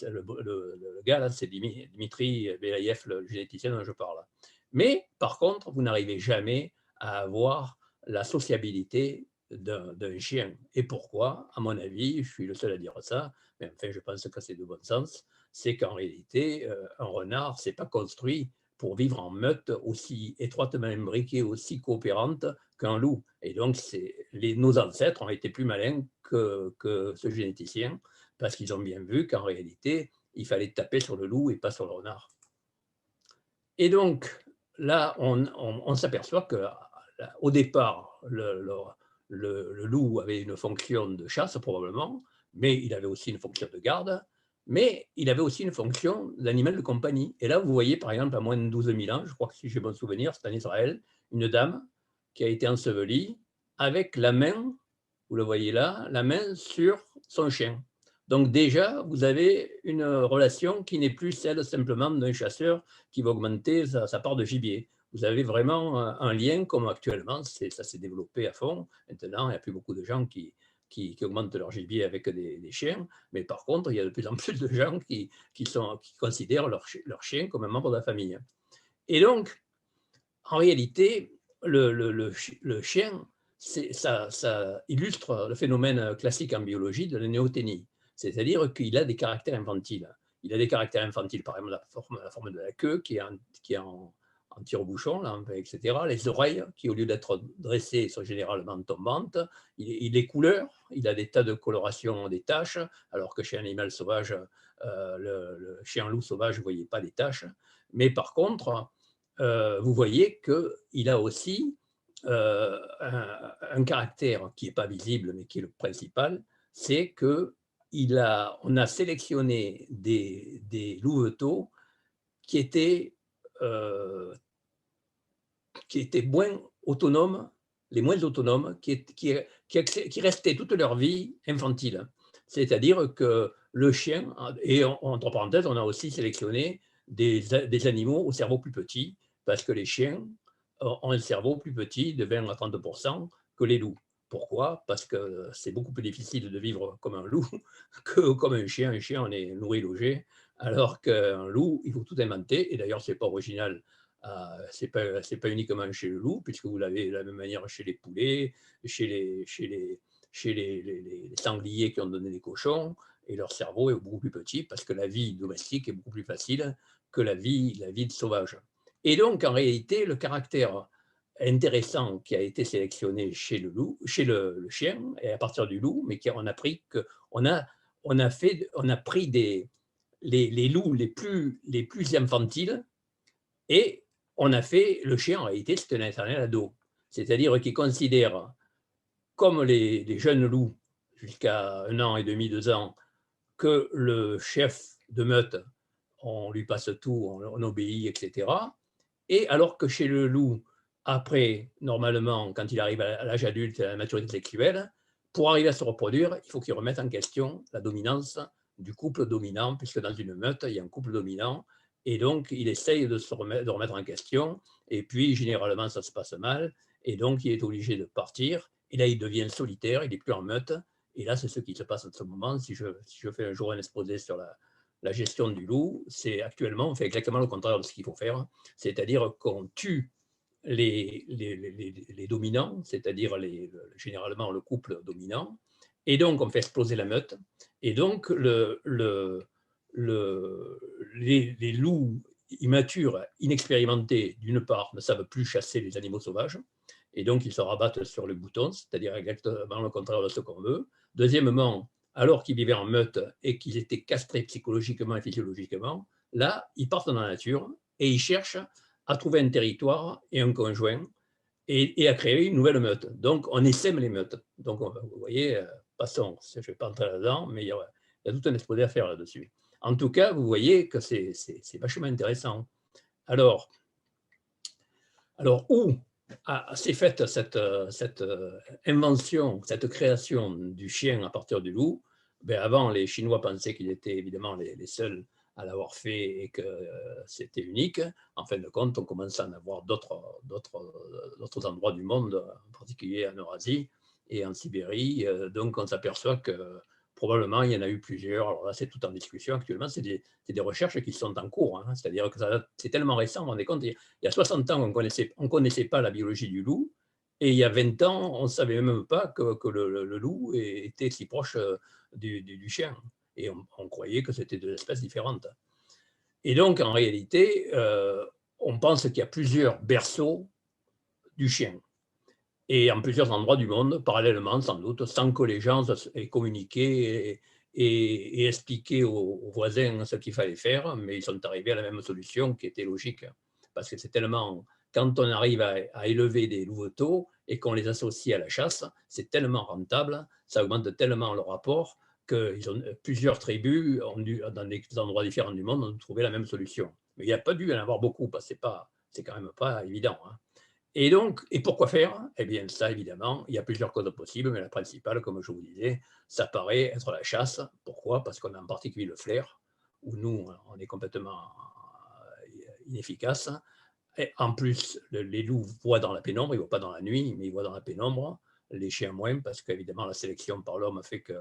Le gars là, c'est Dimitri Belaïev, le généticien dont je parle. Mais par contre, vous n'arrivez jamais à avoir la sociabilité d'un chien. Et pourquoi? À mon avis, je suis le seul à dire ça, mais enfin, je pense que c'est de bon sens, c'est qu'en réalité, un renard, c'est pas construit pour vivre en meute aussi étroitement imbriquée, aussi coopérante qu'un loup. Et donc, nos ancêtres ont été plus malins que ce généticien, parce qu'ils ont bien vu qu'en réalité, il fallait taper sur le loup et pas sur le renard. Et donc, là, on s'aperçoit qu'au départ, le loup avait une fonction de chasse probablement, mais il avait aussi une fonction de garde, mais il avait aussi une fonction d'animal de compagnie. Et là, vous voyez, par exemple, à moins de 12 000 ans, je crois que si j'ai bon souvenir, c'est en Israël, une dame qui a été ensevelie avec la main, vous le voyez là, la main sur son chien. Donc déjà, vous avez une relation qui n'est plus celle simplement d'un chasseur qui va augmenter sa part de gibier. Vous avez vraiment un lien comme actuellement, ça s'est développé à fond. Maintenant, il n'y a plus beaucoup de gens qui augmentent leur gibier avec des chiens, mais par contre, il y a de plus en plus de gens qui considèrent leur chien comme un membre de la famille. Et donc, en réalité, le chien, ça illustre le phénomène classique en biologie de la néoténie, c'est-à-dire qu'il a des caractères infantiles. Il a des caractères infantiles, par exemple, la forme de la queue qui est en tire-bouchon, etc. Les oreilles qui, au lieu d'être dressées, sont généralement tombantes. Les couleurs, il a des tas de colorations, des taches, alors que chez un animal sauvage, le chien-loup sauvage, vous ne voyez pas des taches. Mais par contre, vous voyez qu'il a aussi un caractère qui n'est pas visible, mais qui est le principal, c'est qu'on a sélectionné des louveteaux qui étaient moins autonomes, les moins autonomes, qui restaient toute leur vie infantiles. C'est-à-dire que le chien, et entre parenthèses, on a aussi sélectionné des animaux au cerveau plus petit, parce que les chiens ont un cerveau plus petit de 20 à 30% que les loups. Pourquoi? Parce que c'est beaucoup plus difficile de vivre comme un loup que comme un chien. Un chien, on est nourri, logé, alors qu'un loup, il faut tout inventer. Et d'ailleurs, ce n'est pas original. Ce n'est pas uniquement chez le loup, puisque vous l'avez de la même manière chez les poulets, chez les sangliers qui ont donné des cochons, et leur cerveau est beaucoup plus petit, parce que la vie domestique est beaucoup plus facile que la vie de sauvage. Et donc, en réalité, le caractère intéressant qui a été sélectionné chez le chien, et à partir du loup, mais on a pris les loups les plus infantiles, et on a fait le chien, en réalité, c'est un éternel ado. C'est-à-dire qu'il considère, comme les jeunes loups, jusqu'à 1 an et demi, 2 ans, que le chef de meute, on lui passe tout, on obéit, etc. Et alors que chez le loup, après, normalement, quand il arrive à l'âge adulte et à la maturité sexuelle, pour arriver à se reproduire, il faut qu'il remette en question la dominance du couple dominant, puisque dans une meute, il y a un couple dominant, et donc il essaye de remettre en question, et puis généralement ça se passe mal, et donc il est obligé de partir, et là il devient solitaire, il n'est plus en meute, et là c'est ce qui se passe en ce moment. Si je fais un jour un exposé sur la gestion du loup, c'est actuellement, on fait exactement le contraire de ce qu'il faut faire, c'est-à-dire qu'on tue les dominants, c'est-à-dire généralement le couple dominant, et donc on fait exploser la meute, et donc les loups immatures, inexpérimentés, d'une part, ne savent plus chasser les animaux sauvages, et donc ils se rabattent sur le bouton, c'est-à-dire exactement le contraire de ce qu'on veut. Deuxièmement, alors qu'ils vivaient en meute et qu'ils étaient castrés psychologiquement et physiologiquement, là, ils partent dans la nature et ils cherchent à trouver un territoire et un conjoint et à créer une nouvelle meute. Donc, on essaime les meutes. Donc, vous voyez, passons, je ne vais pas entrer là-dedans, mais il y a tout un exposé à faire là-dessus. En tout cas, vous voyez que c'est vachement intéressant. Alors où s'est faite cette invention, cette création du chien à partir du loup? Ben avant, les Chinois pensaient qu'ils étaient évidemment les seuls à l'avoir fait et que c'était unique. En fin de compte, on commence à en avoir d'autres endroits du monde, en particulier en Eurasie et en Sibérie. Donc, on s'aperçoit que probablement, il y en a eu plusieurs. Alors là, c'est tout en discussion actuellement. C'est des recherches qui sont en cours. Hein. C'est-à-dire que c'est tellement récent, vous vous rendez compte, il y a 60 ans, on connaissait pas la biologie du loup. Et il y a 20 ans, on ne savait même pas que le loup était si proche du chien. Et on croyait que c'était deux espèces différentes. Et donc, en réalité, on pense qu'il y a plusieurs berceaux du chien. Et en plusieurs endroits du monde, parallèlement sans doute, sans que les gens aient communiqué et expliqué aux voisins ce qu'il fallait faire, mais ils sont arrivés à la même solution qui était logique. Parce que c'est tellement, quand on arrive à élever des louveteaux et qu'on les associe à la chasse, c'est tellement rentable, ça augmente tellement le rapport que plusieurs tribus, dans des endroits différents du monde, ont trouvé la même solution. Mais il n'y a pas dû y en avoir beaucoup, parce que c'est quand même pas évident. Hein. Et donc, et pourquoi faire? Eh bien, ça, évidemment, il y a plusieurs causes possibles, mais la principale, comme je vous disais, ça paraît être la chasse. Pourquoi? Parce qu'on a en particulier le flair, où nous, on est complètement inefficace. Et en plus, les loups voient dans la pénombre, ils ne voient pas dans la nuit, mais ils voient dans la pénombre, les chiens moins, parce qu'évidemment, la sélection par l'homme fait que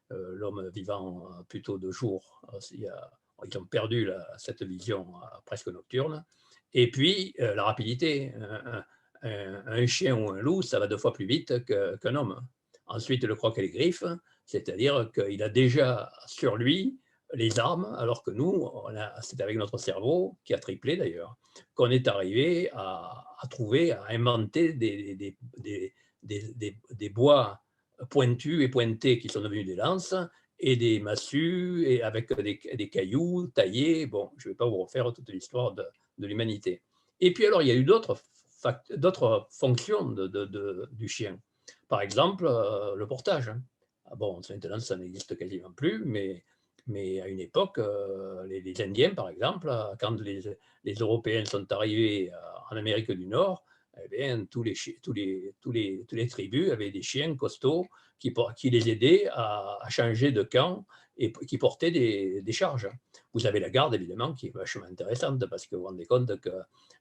l'homme vivant plutôt de jour, ils ont perdu cette vision presque nocturne. Et puis, la rapidité. Un chien ou un loup, ça va 2 fois plus vite qu'un homme. Ensuite, le croc et les griffes, c'est-à-dire qu'il a déjà sur lui les armes, alors que nous, c'est avec notre cerveau, qui a triplé d'ailleurs, qu'on est arrivé à trouver, à inventer des bois pointus et pointés qui sont devenus des lances, et des massues, et avec des cailloux taillés. Bon, je ne vais pas vous refaire toute l'histoire de l'humanité. Et puis alors, il y a eu d'autres fonctions du chien. Par exemple, le portage. Bon, maintenant, ça n'existe quasiment plus, mais à une époque, les Indiens, par exemple, quand les Européens sont arrivés en Amérique du Nord, eh bien, tous les tribus avaient des chiens costauds qui les aidaient à changer de camp et qui portaient des charges. Vous avez la garde, évidemment, qui est vachement intéressante, parce que vous vous rendez compte que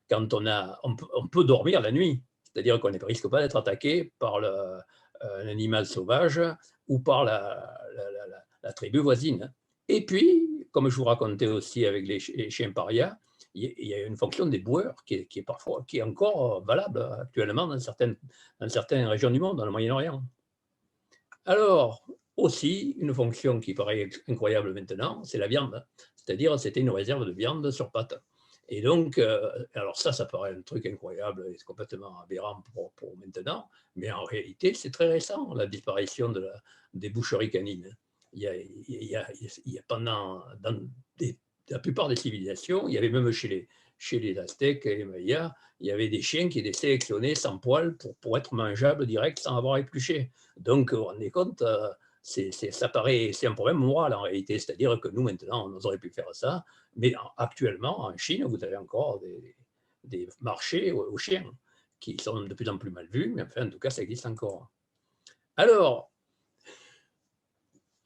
quand on peut dormir la nuit, c'est-à-dire qu'on ne risque pas d'être attaqué par un animal sauvage ou par la tribu voisine. Et puis, comme je vous racontais aussi avec les chiens parias, il y a une fonction des boueurs qui est encore valable actuellement dans certaines régions du monde, dans le Moyen-Orient. Alors, aussi, une fonction qui paraît incroyable maintenant, c'est la viande. C'est-à-dire, c'était une réserve de viande sur pattes. Et donc, alors ça paraît un truc incroyable et complètement aberrant pour maintenant, mais en réalité, c'est très récent, la disparition des boucheries canines. Il y a pendant, dans la plupart des civilisations, il y avait même chez les Aztèques et les Mayas, il y avait des chiens qui étaient sélectionnés sans poils pour être mangeables direct sans avoir épluché. Donc, vous vous rendez compte, c'est un problème moral en réalité, c'est-à-dire que nous maintenant on aurait pu faire ça, mais actuellement en Chine vous avez encore des marchés aux chiens qui sont de plus en plus mal vus, mais enfin en tout cas ça existe encore. Alors,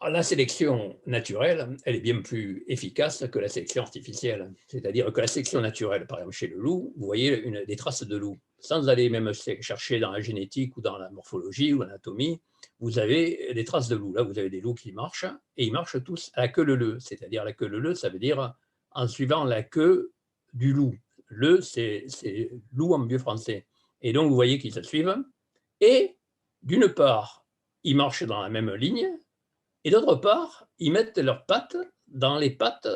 la sélection naturelle, elle est bien plus efficace que la sélection artificielle. C'est-à-dire que la sélection naturelle, par exemple chez le loup, vous voyez des traces de loup, sans aller même chercher dans la génétique ou dans la morphologie ou l'anatomie, vous avez des traces de loup. Là, vous avez des loups qui marchent, et ils marchent tous à la queue leu-leu. C'est-à-dire la queue leu-leu, ça veut dire en suivant la queue du loup. Le, c'est loup en vieux français. Et donc, vous voyez qu'ils se suivent. Et d'une part, ils marchent dans la même ligne, et d'autre part, ils mettent leurs pattes dans les pattes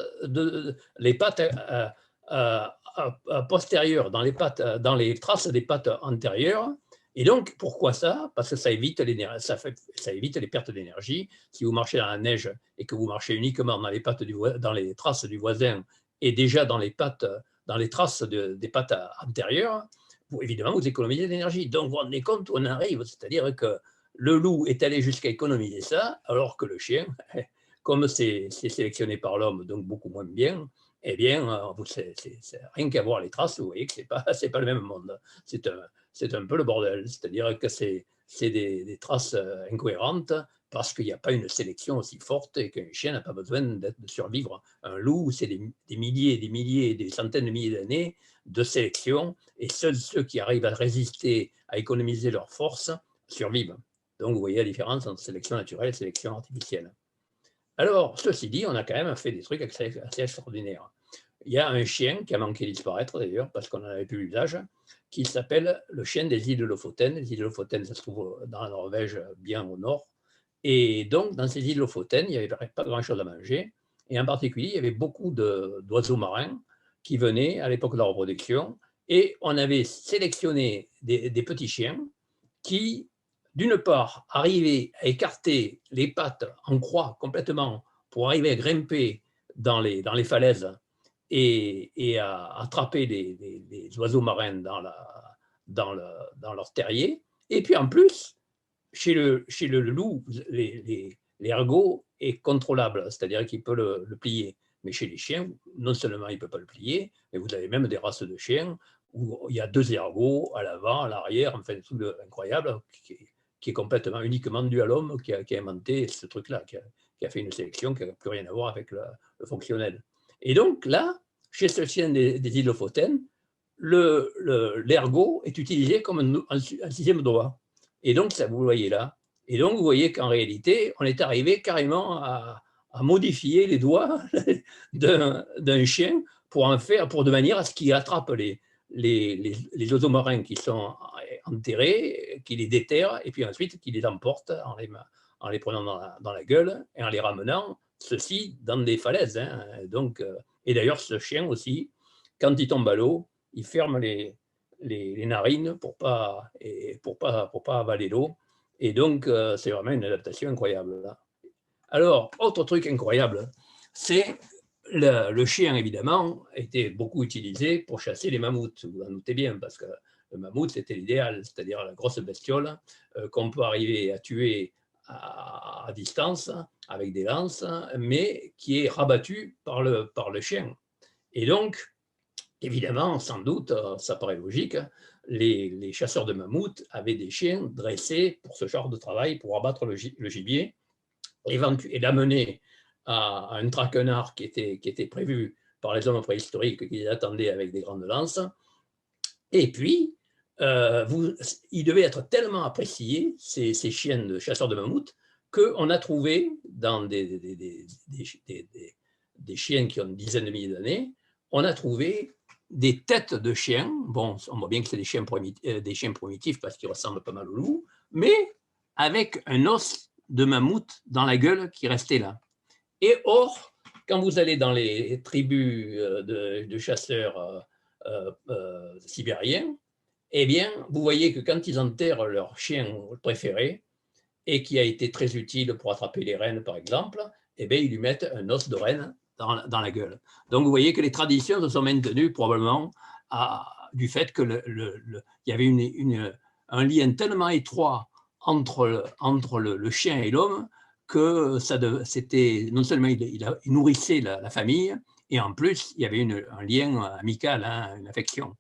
postérieures, dans les traces des pattes antérieures. Et donc, pourquoi ça? Parce que ça évite les pertes d'énergie. Si vous marchez dans la neige et que vous marchez uniquement dans les traces du voisin et déjà dans les traces des pattes antérieures, évidemment, vous économisez de l'énergie. Donc, vous vous rendez compte où on arrive, c'est-à-dire que le loup est allé jusqu'à économiser ça, alors que le chien, comme c'est sélectionné par l'homme, donc beaucoup moins bien, eh bien, c'est rien qu'à voir les traces, vous voyez que ce n'est pas, pas le même monde. C'est un peu le bordel, c'est-à-dire que c'est des traces incohérentes parce qu'il n'y a pas une sélection aussi forte et qu'un chien n'a pas besoin de survivre. Un loup, c'est des milliers et des milliers, des centaines de milliers d'années de sélection, et seuls ceux qui arrivent à résister, à économiser leur force, survivent. Donc, vous voyez la différence entre sélection naturelle et sélection artificielle. Alors, ceci dit, on a quand même fait des trucs assez extraordinaires. Il y a un chien qui a manqué de disparaître, d'ailleurs, parce qu'on n'en avait plus l'usage, qui s'appelle le chien des îles Lofoten. Les îles Lofoten, ça se trouve dans la Norvège, bien au nord. Et donc, dans ces îles Lofoten, il n'y avait pas grand-chose à manger. Et en particulier, il y avait beaucoup d'oiseaux marins qui venaient à l'époque de la reproduction. Et on avait sélectionné des petits chiens qui, d'une part, arrivaient à écarter les pattes en croix complètement pour arriver à grimper dans les falaises et à attraper les oiseaux marins dans leur terrier. Et puis en plus, chez le loup, l'ergot est contrôlable, c'est-à-dire qu'il peut le plier. Mais chez les chiens, non seulement il ne peut pas le plier, mais vous avez même des races de chiens où il y a 2 ergots à l'avant, à l'arrière, enfin, un truc incroyable qui est complètement, uniquement dû à l'homme qui a inventé ce truc-là, qui a fait une sélection qui n'a plus rien à voir avec le fonctionnel. Et donc là, chez ce chien des îles Lofoten, l'ergot est utilisé comme un 6e doigt. Et donc, ça, vous le voyez là. Et donc, vous voyez qu'en réalité, on est arrivé carrément à modifier les doigts d'un chien pour de manière à ce qu'il attrape les oiseaux marins qui sont enterrés, qu'il les déterre, et puis ensuite qu'il les emporte en les prenant dans la gueule et en les ramenant, ceci dans des falaises. Hein. Donc, et d'ailleurs, ce chien aussi, quand il tombe à l'eau, il ferme les narines pour pas avaler l'eau. Et donc, c'est vraiment une adaptation incroyable. Là. Alors, autre truc incroyable, c'est le chien, évidemment, était beaucoup utilisé pour chasser les mammouths. Vous en doutez bien, parce que le mammouth, c'était l'idéal, c'est-à-dire la grosse bestiole qu'on peut arriver à tuer à distance avec des lances, mais qui est rabattue par le chien. Et donc, évidemment, sans doute, ça paraît logique, les chasseurs de mammouths avaient des chiens dressés pour ce genre de travail, pour abattre le gibier, et l'amener à un traquenard qui était prévu par les hommes préhistoriques qui les attendaient avec des grandes lances. Et puis, ils devaient être tellement appréciés, ces chiens de chasseurs de mammouths, qu'on a trouvé dans des chiens qui ont une dizaine de milliers d'années, on a trouvé des têtes de chiens. Bon, on voit bien que c'est des chiens primitifs parce qu'ils ressemblent pas mal au loup, mais avec un os de mammouth dans la gueule qui restait là. Et or, quand vous allez dans les tribus de chasseurs sibériens, eh bien, vous voyez que quand ils enterrent leur chien préféré, et qui a été très utile pour attraper les rennes, par exemple, eh bien, ils lui mettent un os de renne dans la gueule. Donc, vous voyez que les traditions se sont maintenues probablement du fait qu'il y avait un lien tellement étroit entre le chien et l'homme que c'était non seulement il nourrissait la famille, et en plus, il y avait un lien amical, hein, une affection.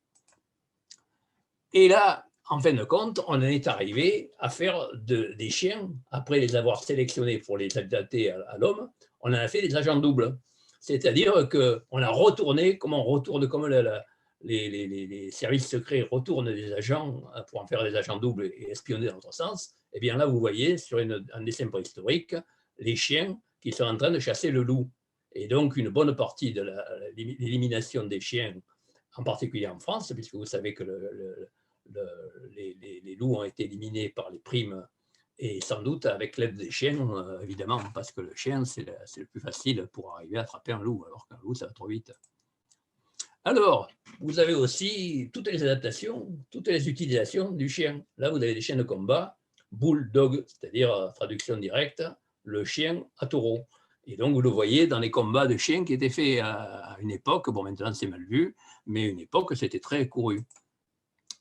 Et là, en fin de compte, on en est arrivé à faire des chiens, après les avoir sélectionnés pour les adapter à l'homme, on en a fait des agents doubles. C'est-à-dire qu'on a retourné, comme les services secrets retournent des agents pour en faire des agents doubles et espionner dans l'autre sens. Et bien là, vous voyez, sur un dessin préhistorique, les chiens qui sont en train de chasser le loup. Et donc, une bonne partie de l'élimination des chiens, en particulier en France, puisque vous savez que les loups ont été éliminés par les primes, et sans doute avec l'aide des chiens, évidemment, parce que le chien, c'est le plus facile pour arriver à attraper un loup, alors qu'un loup, ça va trop vite. Alors, vous avez aussi toutes les adaptations, toutes les utilisations du chien. Là, vous avez des chiens de combat, bulldog, c'est-à-dire, traduction directe, le chien à taureau. Et donc, vous le voyez dans les combats de chiens qui étaient faits à une époque, bon, maintenant c'est mal vu, mais à une époque, c'était très couru.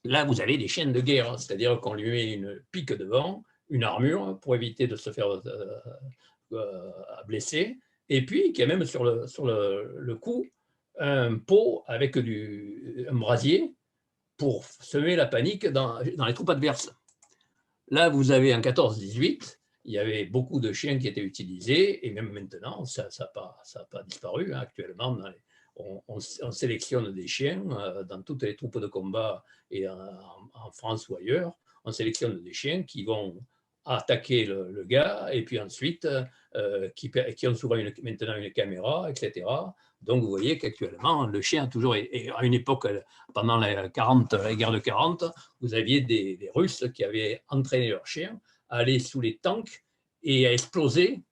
Là, vous avez des chiens de guerre, c'est-à-dire qu'on lui met une pique devant une armure pour éviter de se faire blesser, et puis qui a même sur le cou un pot avec un brasier pour semer la panique dans les troupes adverses. Là, vous avez en 14-18, il y avait beaucoup de chiens qui étaient utilisés, et même maintenant, ça n'a pas disparu. Hein. Actuellement, on sélectionne des chiens dans toutes les troupes de combat, et en France ou ailleurs, on sélectionne des chiens qui vont attaquer le gars, et puis ensuite, qui ont souvent maintenant une caméra, etc. Donc, vous voyez qu'actuellement, le chien a toujours, et à une époque, pendant la guerre de 40, vous aviez des Russes qui avaient entraîné leurs chiens à aller sous les tanks et à exploser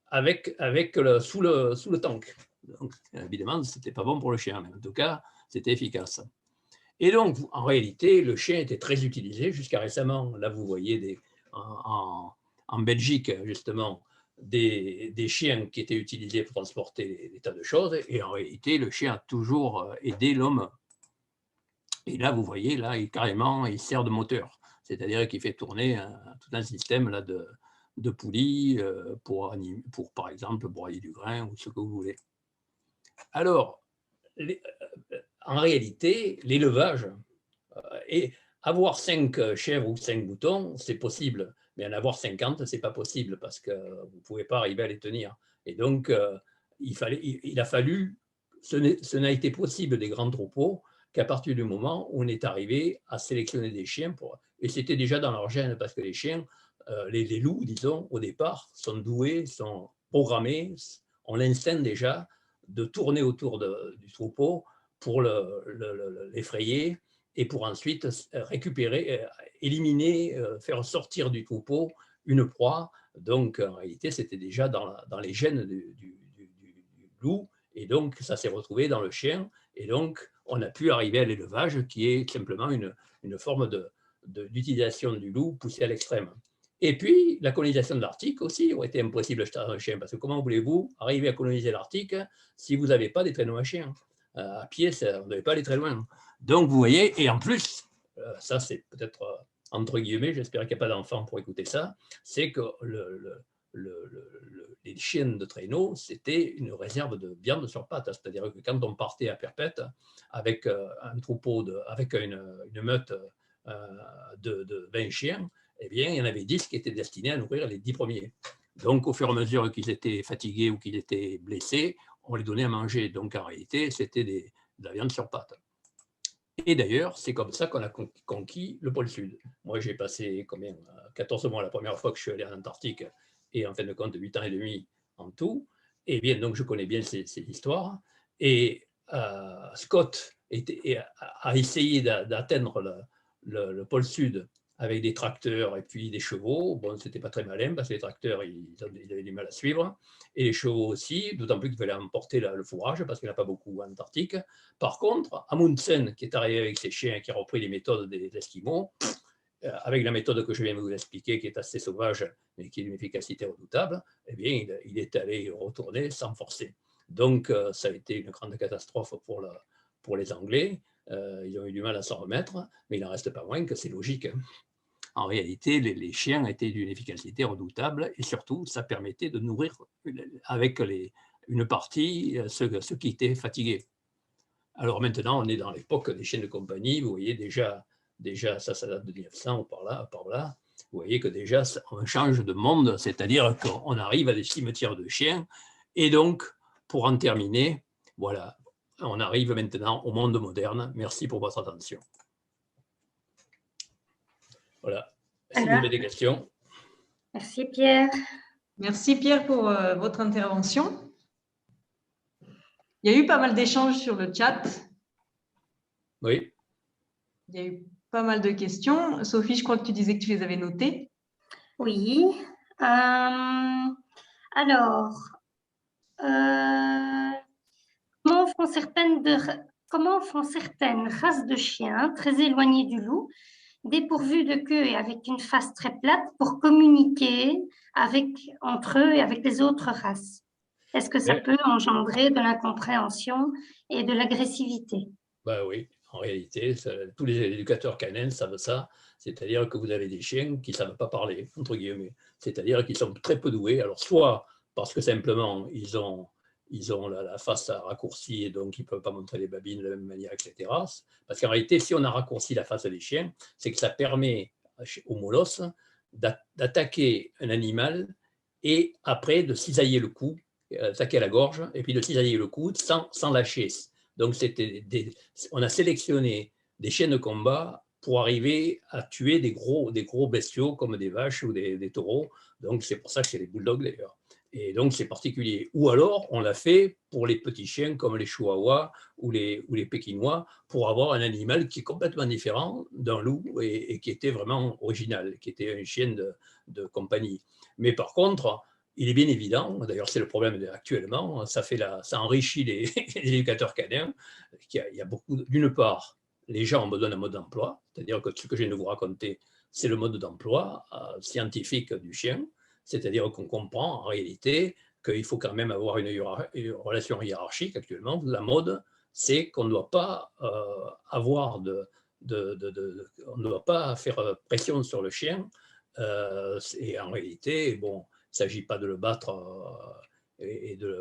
sous le tank. Donc, évidemment, ce n'était pas bon pour le chien, mais en tout cas, c'était efficace. Et donc, en réalité, le chien était très utilisé jusqu'à récemment. Là, vous voyez en Belgique, justement, des chiens qui étaient utilisés pour transporter des tas de choses. Et en réalité, le chien a toujours aidé l'homme. Et là, vous voyez, là, carrément, il sert de moteur. C'est-à-dire qu'il fait tourner tout un système là, de poulies pour, par exemple, broyer du grain ou ce que vous voulez. Alors, en réalité, l'élevage, et avoir 5 chèvres ou 5 moutons, c'est possible, mais en avoir 50, ce n'est pas possible parce que vous ne pouvez pas arriver à les tenir. Et donc, il a fallu, ce n'a été possible des grands troupeaux qu'à partir du moment où on est arrivé à sélectionner des chiens, et c'était déjà dans leur gène, parce que les chiens, les loups, disons, au départ, sont doués, sont programmés, ont l'instinct déjà de tourner autour du troupeau pour l'effrayer, et pour ensuite récupérer, éliminer, faire sortir du troupeau une proie. Donc, en réalité, c'était déjà dans les gènes du loup, et donc ça s'est retrouvé dans le chien, et donc on a pu arriver à l'élevage, qui est simplement une forme d'utilisation du loup poussée à l'extrême. Et puis, la colonisation de l'Arctique aussi aurait été impossible à un chien, parce que comment voulez-vous arriver à coloniser l'Arctique si vous n'avez pas des traîneaux à chiens? À pied, on ne devait pas aller très loin. Donc, vous voyez, et en plus, ça c'est peut-être entre guillemets, j'espère qu'il n'y a pas d'enfants pour écouter ça, c'est que les chiens de traîneau, c'était une réserve de viande sur pattes. C'est-à-dire que quand on partait à Perpète avec un troupeau, avec une meute de 20 chiens, eh bien, il y en avait 10 qui étaient destinés à nourrir les 10 premiers. Donc, au fur et à mesure qu'ils étaient fatigués ou qu'ils étaient blessés, on les donnait à manger. Donc, en réalité, c'était de la viande sur pattes. Et d'ailleurs, c'est comme ça qu'on a conquis le pôle Sud. Moi, j'ai passé 14 mois la première fois que je suis allé en Antarctique, et en fin de compte, 8 ans et demi en tout. Et bien, donc, je connais bien ces histoires. Et Scott a essayé d'atteindre le pôle Sud avec des tracteurs et puis des chevaux. Bon, c'était pas très malin parce que les tracteurs, ils avaient du mal à suivre. Et les chevaux aussi, d'autant plus qu'il fallait emporter le fourrage parce qu'il n'y en a pas beaucoup en Antarctique. Par contre, Amundsen, qui est arrivé avec ses chiens et qui a repris les méthodes des Esquimaux, avec la méthode que je viens de vous expliquer, qui est assez sauvage, mais qui a une efficacité redoutable, eh bien, il est allé retourner sans forcer. Donc, ça a été une grande catastrophe pour les Anglais. Ils ont eu du mal à s'en remettre, mais il n'en reste pas moins que c'est logique. En réalité, les chiens étaient d'une efficacité redoutable, et surtout, ça permettait de nourrir avec une partie ceux qui étaient fatigués. Alors maintenant, on est dans l'époque des chiens de compagnie. Vous voyez déjà ça date de 1900 ou par là. Vous voyez que déjà, on change de monde, c'est-à-dire qu'on arrive à des cimetières de chiens. Et donc, pour en terminer, voilà, on arrive maintenant au monde moderne. Merci pour votre attention. Voilà. Si vous avez des questions. Merci Pierre. Merci Pierre pour votre intervention. Il y a eu pas mal d'échanges sur le chat. Oui. Il y a eu pas mal de questions. Sophie, je crois que tu disais que tu les avais notées. Oui. Alors, comment font certaines races de chiens très éloignées du loup, dépourvues de queue et avec une face très plate, pour communiquer entre eux et avec les autres races? Est-ce que ça peut engendrer de l'incompréhension et de l'agressivité? Oui, en réalité, tous les éducateurs canins savent ça. C'est-à-dire que vous avez des chiens qui ne savent pas parler, entre guillemets. C'est-à-dire qu'ils sont très peu doués. Alors, soit parce que simplement, ils ont la face raccourcie et donc ils ne peuvent pas montrer les babines de la même manière, etc. Parce qu'en réalité, si on a raccourci la face des chiens, c'est que ça permet au molosse d'attaquer un animal et après de cisailler le cou, attaquer la gorge, et puis de cisailler le cou sans lâcher. Donc, on a sélectionné des chiens de combat pour arriver à tuer des gros bestiaux comme des vaches ou des taureaux. Donc, c'est pour ça que c'est les bulldogs d'ailleurs. Et donc, c'est particulier. Ou alors, on l'a fait pour les petits chiens comme les chihuahuas ou les pékinois pour avoir un animal qui est complètement différent d'un loup et qui était vraiment original, qui était un chien de compagnie. Mais par contre, il est bien évident, d'ailleurs c'est le problème actuellement, ça enrichit les éducateurs canins. Il y a beaucoup, d'une part, les gens ont besoin d'un mode d'emploi, c'est-à-dire que ce que je viens de vous raconter, c'est le mode d'emploi scientifique du chien, c'est-à-dire qu'on comprend en réalité qu'il faut quand même avoir une relation hiérarchique actuellement. La mode, c'est qu'on ne doit pas on ne doit pas faire pression sur le chien. Et en réalité, bon, il ne s'agit pas de le battre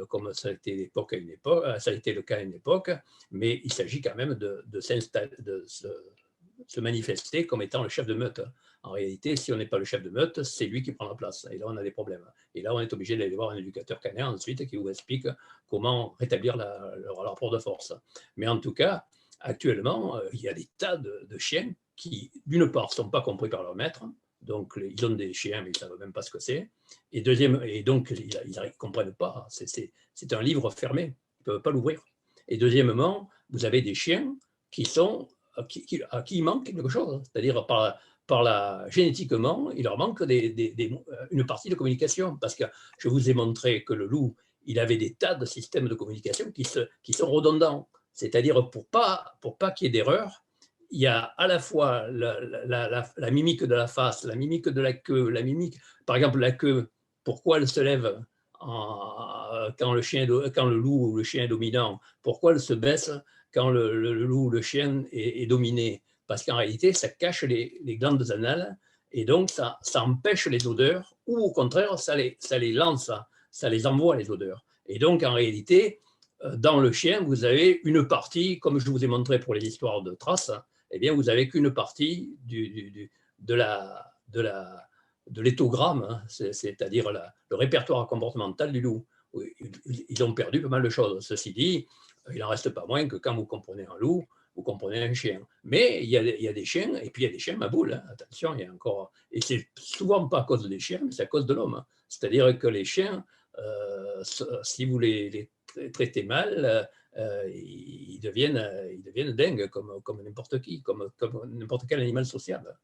comme ça a été ça a été le cas à une époque, mais il s'agit quand même de se manifester comme étant le chef de meute. En réalité, si on n'est pas le chef de meute, c'est lui qui prend la place. Et là, on a des problèmes. Et là, on est obligé d'aller voir un éducateur canin ensuite qui vous explique comment rétablir le rapport de force. Mais en tout cas, actuellement, il y a des tas de chiens qui, d'une part, ne sont pas compris par leur maître. Donc, ils ont des chiens, mais ils ne savent même pas ce que c'est. Et donc, ils ne comprennent pas. C'est un livre fermé. Ils ne peuvent pas l'ouvrir. Et deuxièmement, vous avez des chiens à qui il manque quelque chose. C'est-à-dire, génétiquement, il leur manque une partie de communication. Parce que je vous ai montré que le loup, il avait des tas de systèmes de communication qui sont redondants. C'est-à-dire, pour pas qu'il y ait d'erreur, il y a à la fois la mimique de la face, la mimique de la queue, par exemple, la queue, pourquoi elle se lève quand le loup ou le chien est dominant, pourquoi elle se baisse quand le loup ou le chien est dominé, parce qu'en réalité, ça cache les glandes anales et donc ça empêche les odeurs ou au contraire, ça les lance, ça les envoie les odeurs. Et donc, en réalité, dans le chien, vous avez une partie, comme je vous ai montré pour les histoires de traces, eh bien, vous n'avez qu'une partie de l'éthogramme, hein, c'est-à-dire le répertoire comportemental du loup. Ils ont perdu pas mal de choses. Ceci dit, il n'en reste pas moins que quand vous comprenez un loup, vous comprenez un chien. Mais il y a des chiens, et puis il y a des chiens maboules. Hein. Attention, il y a encore. Et c'est souvent pas à cause des chiens, mais c'est à cause de l'homme. Hein. C'est-à-dire que les chiens, si vous les traitez mal, ils deviennent dingues comme n'importe qui, comme n'importe quel animal sociable.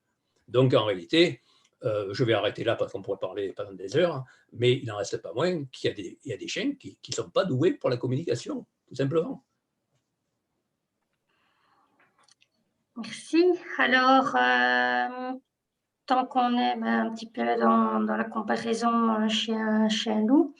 Donc en réalité, je vais arrêter là parce qu'on pourrait parler pendant des heures, mais il n'en reste pas moins qu'il y a des chiens qui ne sont pas doués pour la communication, tout simplement. Merci. Alors, tant qu'on est un petit peu dans la comparaison chien-loup,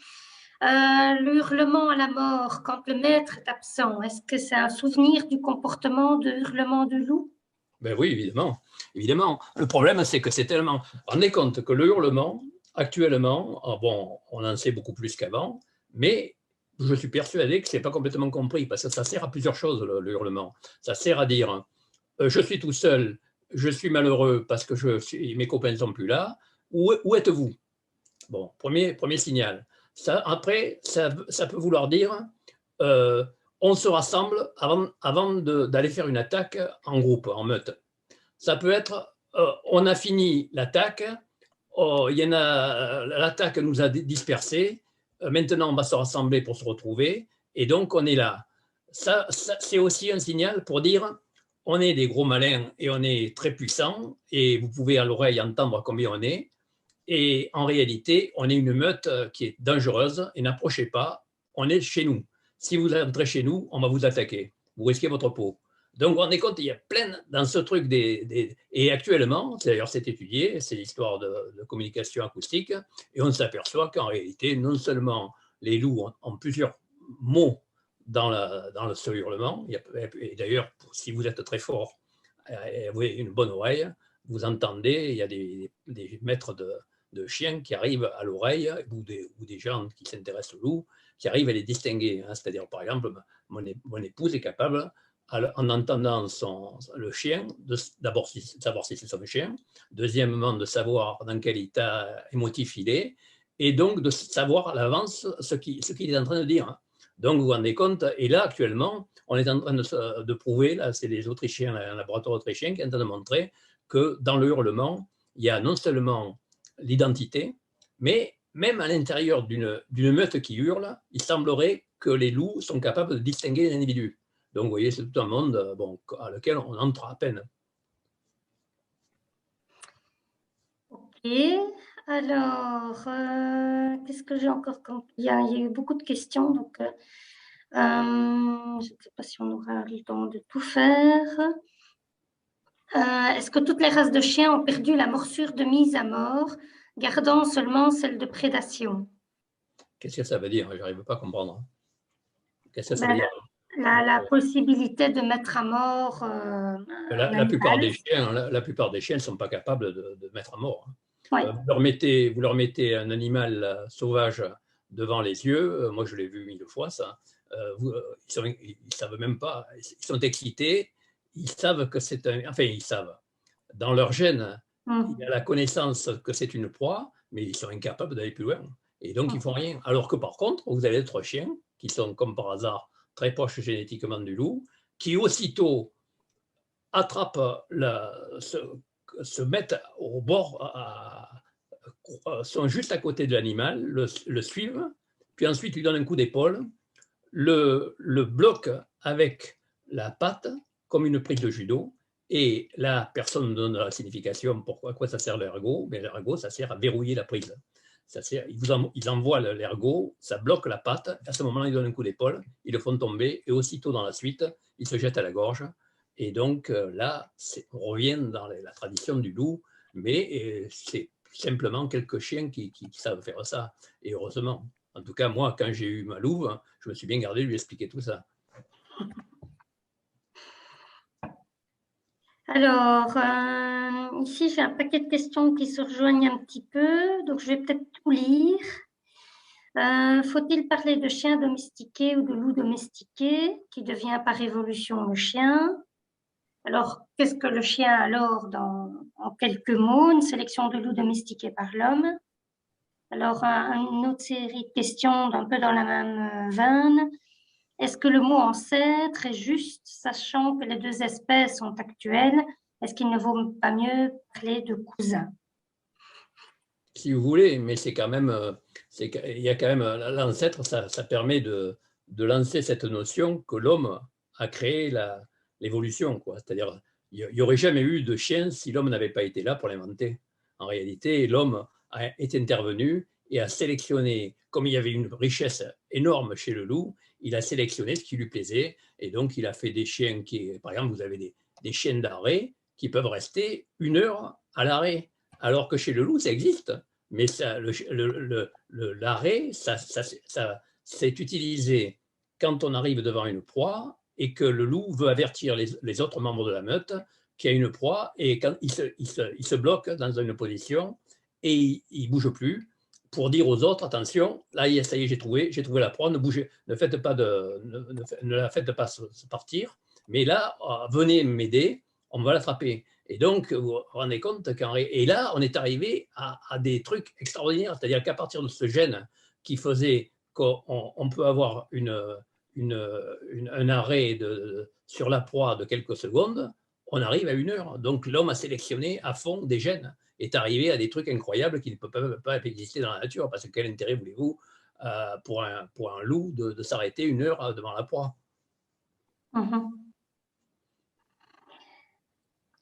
le hurlement à la mort quand le maître est absent, est-ce que c'est un souvenir du comportement de hurlement du loup? Ben oui, évidemment. Évidemment. Le problème, c'est que c'est tellement... Rendez compte que le hurlement, actuellement, bon, on en sait beaucoup plus qu'avant, mais je suis persuadé que ce n'est pas complètement compris, parce que ça sert à plusieurs choses, le hurlement. Ça sert à dire, je suis tout seul, je suis malheureux parce que mes copains ne sont plus là, où êtes-vous? Bon, premier signal. Après, ça peut vouloir dire... on se rassemble avant d'aller faire une attaque en groupe, en meute. Ça peut être, on a fini l'attaque, l'attaque nous a dispersés, maintenant on va se rassembler pour se retrouver, et donc on est là. Ça, c'est aussi un signal pour dire, on est des gros malins et on est très puissants, et vous pouvez à l'oreille entendre combien on est, et en réalité, on est une meute qui est dangereuse, et n'approchez pas, on est chez nous. Si vous entrez chez nous, on va vous attaquer. Vous risquez votre peau. Donc, on est compte, il y a plein dans ce truc et actuellement, d'ailleurs, c'est étudié, c'est l'histoire de communication acoustique, et on s'aperçoit qu'en réalité, non seulement les loups ont plusieurs mots dans ce hurlement, et d'ailleurs, si vous êtes très fort, vous avez une bonne oreille, vous entendez, il y a des maîtres de chiens qui arrivent à l'oreille, ou des gens qui s'intéressent aux loups, qui arrivent à les distinguer. Hein. C'est-à-dire, par exemple, mon épouse est capable, en entendant le chien, d'abord savoir si c'est son chien, deuxièmement, de savoir dans quel état émotif il est, et donc de savoir à l'avance ce qu'il est en train de dire. Hein. Donc, vous vous rendez compte, et là, actuellement, on est en train de prouver, là, c'est les Autrichiens, un laboratoire autrichien qui est en train de montrer que dans le hurlement, il y a non seulement l'identité, mais même à l'intérieur d'une meute qui hurle, il semblerait que les loups sont capables de distinguer les individus. Donc, vous voyez, c'est tout un monde bon, à lequel on entre à peine. Ok. Alors, qu'est-ce que j'ai encore il y a eu beaucoup de questions, donc je ne sais pas si on aura le temps de tout faire. Est-ce que toutes les races de chiens ont perdu la morsure de mise à mort, gardant seulement celle de prédation? Qu'est-ce que ça veut dire? Je n'arrive pas à comprendre. Qu'est-ce que ça veut dire? La possibilité de mettre à mort la plupart des chiens ne sont pas capables de mettre à mort. Oui. Vous leur mettez un animal sauvage devant les yeux, moi je l'ai vu 1000 fois ça, ils savent même pas, ils sont excités, ils savent que c'est enfin ils savent, dans leur gène, il y a la connaissance que c'est une proie, mais ils sont incapables d'aller plus loin, et donc ils font rien. Alors que par contre, vous avez d'autres chiens qui sont comme par hasard très proches génétiquement du loup, qui aussitôt attrapent se mettent au bord, sont juste à côté de l'animal, le suivent, puis ensuite lui donnent un coup d'épaule, le bloquent avec la patte, comme une prise de judo, et la personne donne la signification à quoi ça sert l'ergot. Mais l'ergot, ça sert à verrouiller la prise. Ils envoient l'ergot, ça bloque la patte, à ce moment-là, ils donnent un coup d'épaule, ils le font tomber, et aussitôt dans la suite, ils se jettent à la gorge. Et donc là, on revient dans la tradition du loup, mais c'est simplement quelques chiens qui savent faire ça, et heureusement. En tout cas, moi, quand j'ai eu ma louve, je me suis bien gardé de lui expliquer tout ça. Alors, ici, j'ai un paquet de questions qui se rejoignent un petit peu, donc je vais peut-être tout lire. Faut-il parler de chien domestiqué ou de loup domestiqué, qui devient par évolution le chien? Alors, qu'est-ce que le chien alors, en quelques mots, une sélection de loups domestiqués par l'homme? Alors, une autre série de questions un peu dans la même veine. Est-ce que le mot ancêtre est juste, sachant que les deux espèces sont actuelles? Est-ce qu'il ne vaut pas mieux parler de cousin? Si vous voulez, mais c'est quand même, il y a quand même l'ancêtre, ça permet de lancer cette notion que l'homme a créé l'évolution, quoi. C'est-à-dire, il n'y aurait jamais eu de chien si l'homme n'avait pas été là pour l'inventer. En réalité, l'homme est intervenu et a sélectionné, comme il y avait une richesse énorme chez le loup, il a sélectionné ce qui lui plaisait, et donc il a fait des chiens qui, par exemple, vous avez des chiens d'arrêt qui peuvent rester 1 heure à l'arrêt, alors que chez le loup, ça existe. Mais l'arrêt, c'est utilisé quand on arrive devant une proie et que le loup veut avertir les autres membres de la meute qu'il y a une proie, et quand il se bloque dans une position et il ne bouge plus pour dire aux autres, attention, là, ça y est, j'ai trouvé la proie, ne bougez, ne la faites pas partir, mais là, venez m'aider, on va l'attraper. Et donc, vous vous rendez compte et là, on est arrivé à des trucs extraordinaires, c'est-à-dire qu'à partir de ce gène qui faisait qu'on peut avoir un arrêt sur la proie de quelques secondes, on arrive à 1 heure. Donc, l'homme a sélectionné à fond des gènes, est arrivé à des trucs incroyables qui ne peuvent pas exister dans la nature, parce que quel intérêt voulez-vous pour un loup de s'arrêter 1 heure devant la proie?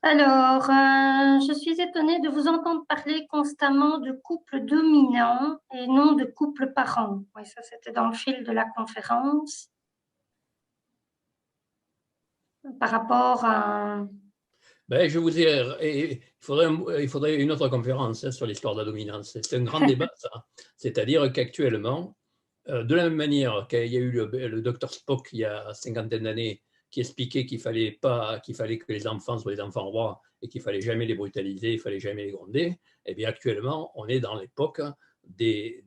Alors, je suis étonnée de vous entendre parler constamment de couple dominant et non de couple parent. Oui, ça, c'était dans le fil de la conférence. Par rapport à... Ben, il faudrait une autre conférence sur l'histoire de la dominance. C'est un grand débat, ça. C'est-à-dire qu'actuellement, de la même manière qu'il y a eu le docteur Spock il y a 50 d'années, qui expliquait qu'il fallait que les enfants soient des enfants rois et qu'il ne fallait jamais les brutaliser, il ne fallait jamais les gronder, eh bien actuellement, on est dans l'époque des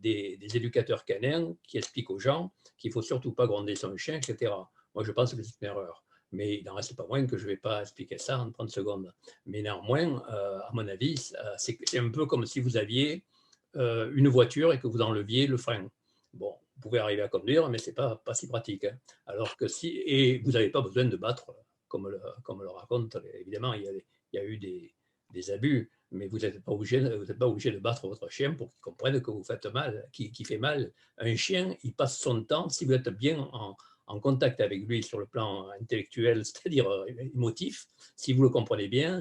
éducateurs canins qui expliquent aux gens qu'il ne faut surtout pas gronder son chien, etc. Moi, je pense que c'est une erreur. Mais il n'en reste pas moins que je ne vais pas expliquer ça en 30 secondes. Mais néanmoins, à mon avis, c'est un peu comme si vous aviez une voiture et que vous enleviez le frein. Bon, vous pouvez arriver à conduire, mais ce n'est pas si pratique. Hein. Alors que et vous n'avez pas besoin de battre, comme le raconte, évidemment, il y a eu des abus, mais vous n'êtes pas obligé de battre votre chien pour qu'il comprenne que vous faites mal, qu'il fait mal. Un chien, il passe son temps, si vous êtes bien en contact avec lui sur le plan intellectuel, c'est-à-dire émotif, si vous le comprenez bien,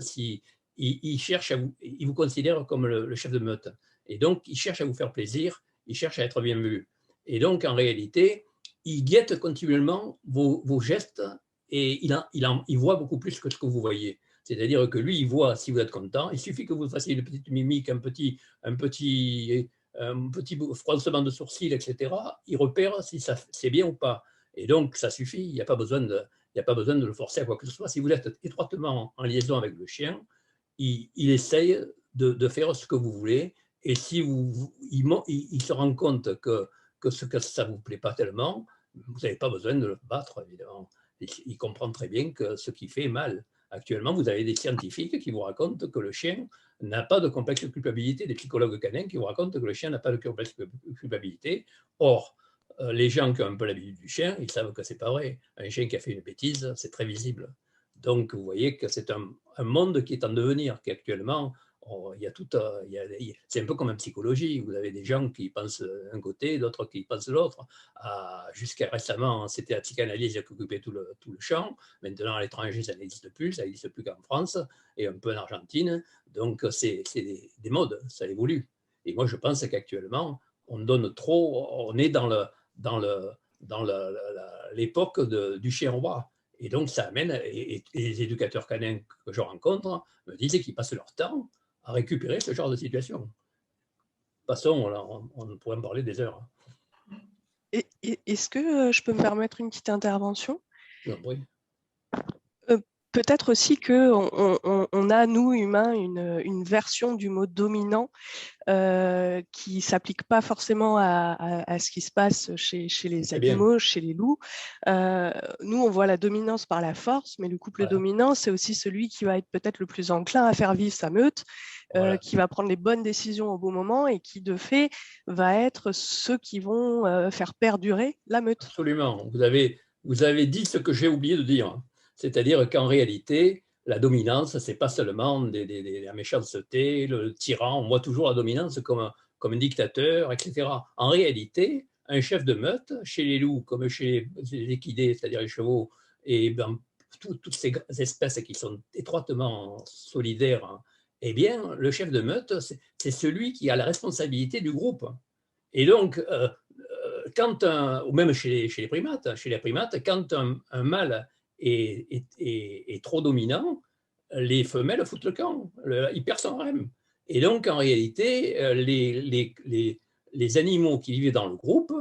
il cherche il vous considère comme le chef de meute. Et donc, il cherche à vous faire plaisir, il cherche à être bien vu. Et donc, en réalité, il guette continuellement vos gestes et il voit beaucoup plus que ce que vous voyez. C'est-à-dire que lui, il voit si vous êtes content. Il suffit que vous fassiez une petite mimique, un petit froncement de sourcils, etc. Il repère si c'est bien ou pas. Et donc, ça suffit. Il n'y a pas besoin de le forcer à quoi que ce soit. Si vous êtes étroitement en liaison avec le chien, il essaye de faire ce que vous voulez. Et si il se rend compte que ça ne vous plaît pas tellement, vous n'avez pas besoin de le battre, évidemment. Il comprend très bien que ce qu'il fait est mal. Actuellement, vous avez des scientifiques qui vous racontent que le chien n'a pas de complexe de culpabilité, des psychologues canins qui vous racontent que le chien n'a pas de complexe de culpabilité. Or, les gens qui ont un peu l'habitude du chien, ils savent que ce n'est pas vrai. Un chien qui a fait une bêtise, c'est très visible. Donc, vous voyez que c'est un monde qui est en devenir, qui actuellement, c'est un peu comme en psychologie. Vous avez des gens qui pensent d'un côté, d'autres qui pensent de l'autre. Jusqu'à récemment, c'était la psychanalyse qui occupait tout le champ. Maintenant, à l'étranger, ça n'existe plus. Ça n'existe plus qu'en France et un peu en Argentine. Donc, c'est des modes, ça évolue. Et moi, je pense qu'actuellement, on donne trop. On est dans l'époque du chien roi. Et donc, ça amène, et les éducateurs canins que je rencontre me disent qu'ils passent leur temps à récupérer ce genre de situation. De toute façon, on pourrait en parler des heures. Est-ce que je peux me permettre une petite intervention? Oui. Peut-être aussi qu'on a, nous, humains, une version du mot dominant qui ne s'applique pas forcément à ce qui se passe chez les animaux, chez les loups. Nous, on voit la dominance par la force, mais le couple dominant, c'est aussi celui qui va être peut-être le plus enclin à faire vivre sa meute, qui va prendre les bonnes décisions au bon moment et qui, de fait, va être ceux qui vont faire perdurer la meute. Absolument. Vous avez dit ce que j'ai oublié de dire. C'est-à-dire qu'en réalité, la dominance, ce n'est pas seulement la méchanceté, le tyran. On voit toujours la dominance comme un dictateur, etc. En réalité, un chef de meute, chez les loups comme chez les équidés, c'est-à-dire les chevaux, et toutes ces espèces qui sont étroitement solidaires, eh bien, le chef de meute, c'est celui qui a la responsabilité du groupe. Et donc, ou même chez les primates, quand un mâle est trop dominant, les femelles foutent le camp, il perd son rem. Et donc, en réalité, les animaux qui vivent dans le groupe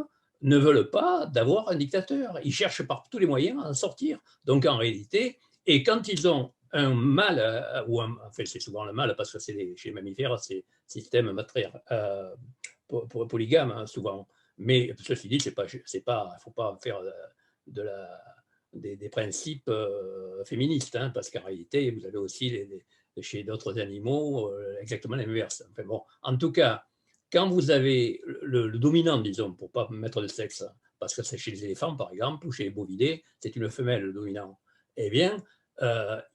ne veulent pas d'avoir un dictateur. Ils cherchent par tous les moyens à en sortir. Donc, en réalité, et quand ils ont un mâle, enfin, c'est souvent le mâle, parce que chez les mammifères, c'est système polygame, hein, souvent. Mais ceci dit, il ne faut pas faire des principes féministes, hein, parce qu'en réalité, vous avez aussi chez d'autres animaux exactement l'inverse. Enfin, bon, en tout cas, quand vous avez le dominant, disons, pour ne pas mettre de sexe, parce que c'est chez les éléphants, par exemple, ou chez les bovidés, c'est une femelle, le dominant, eh bien,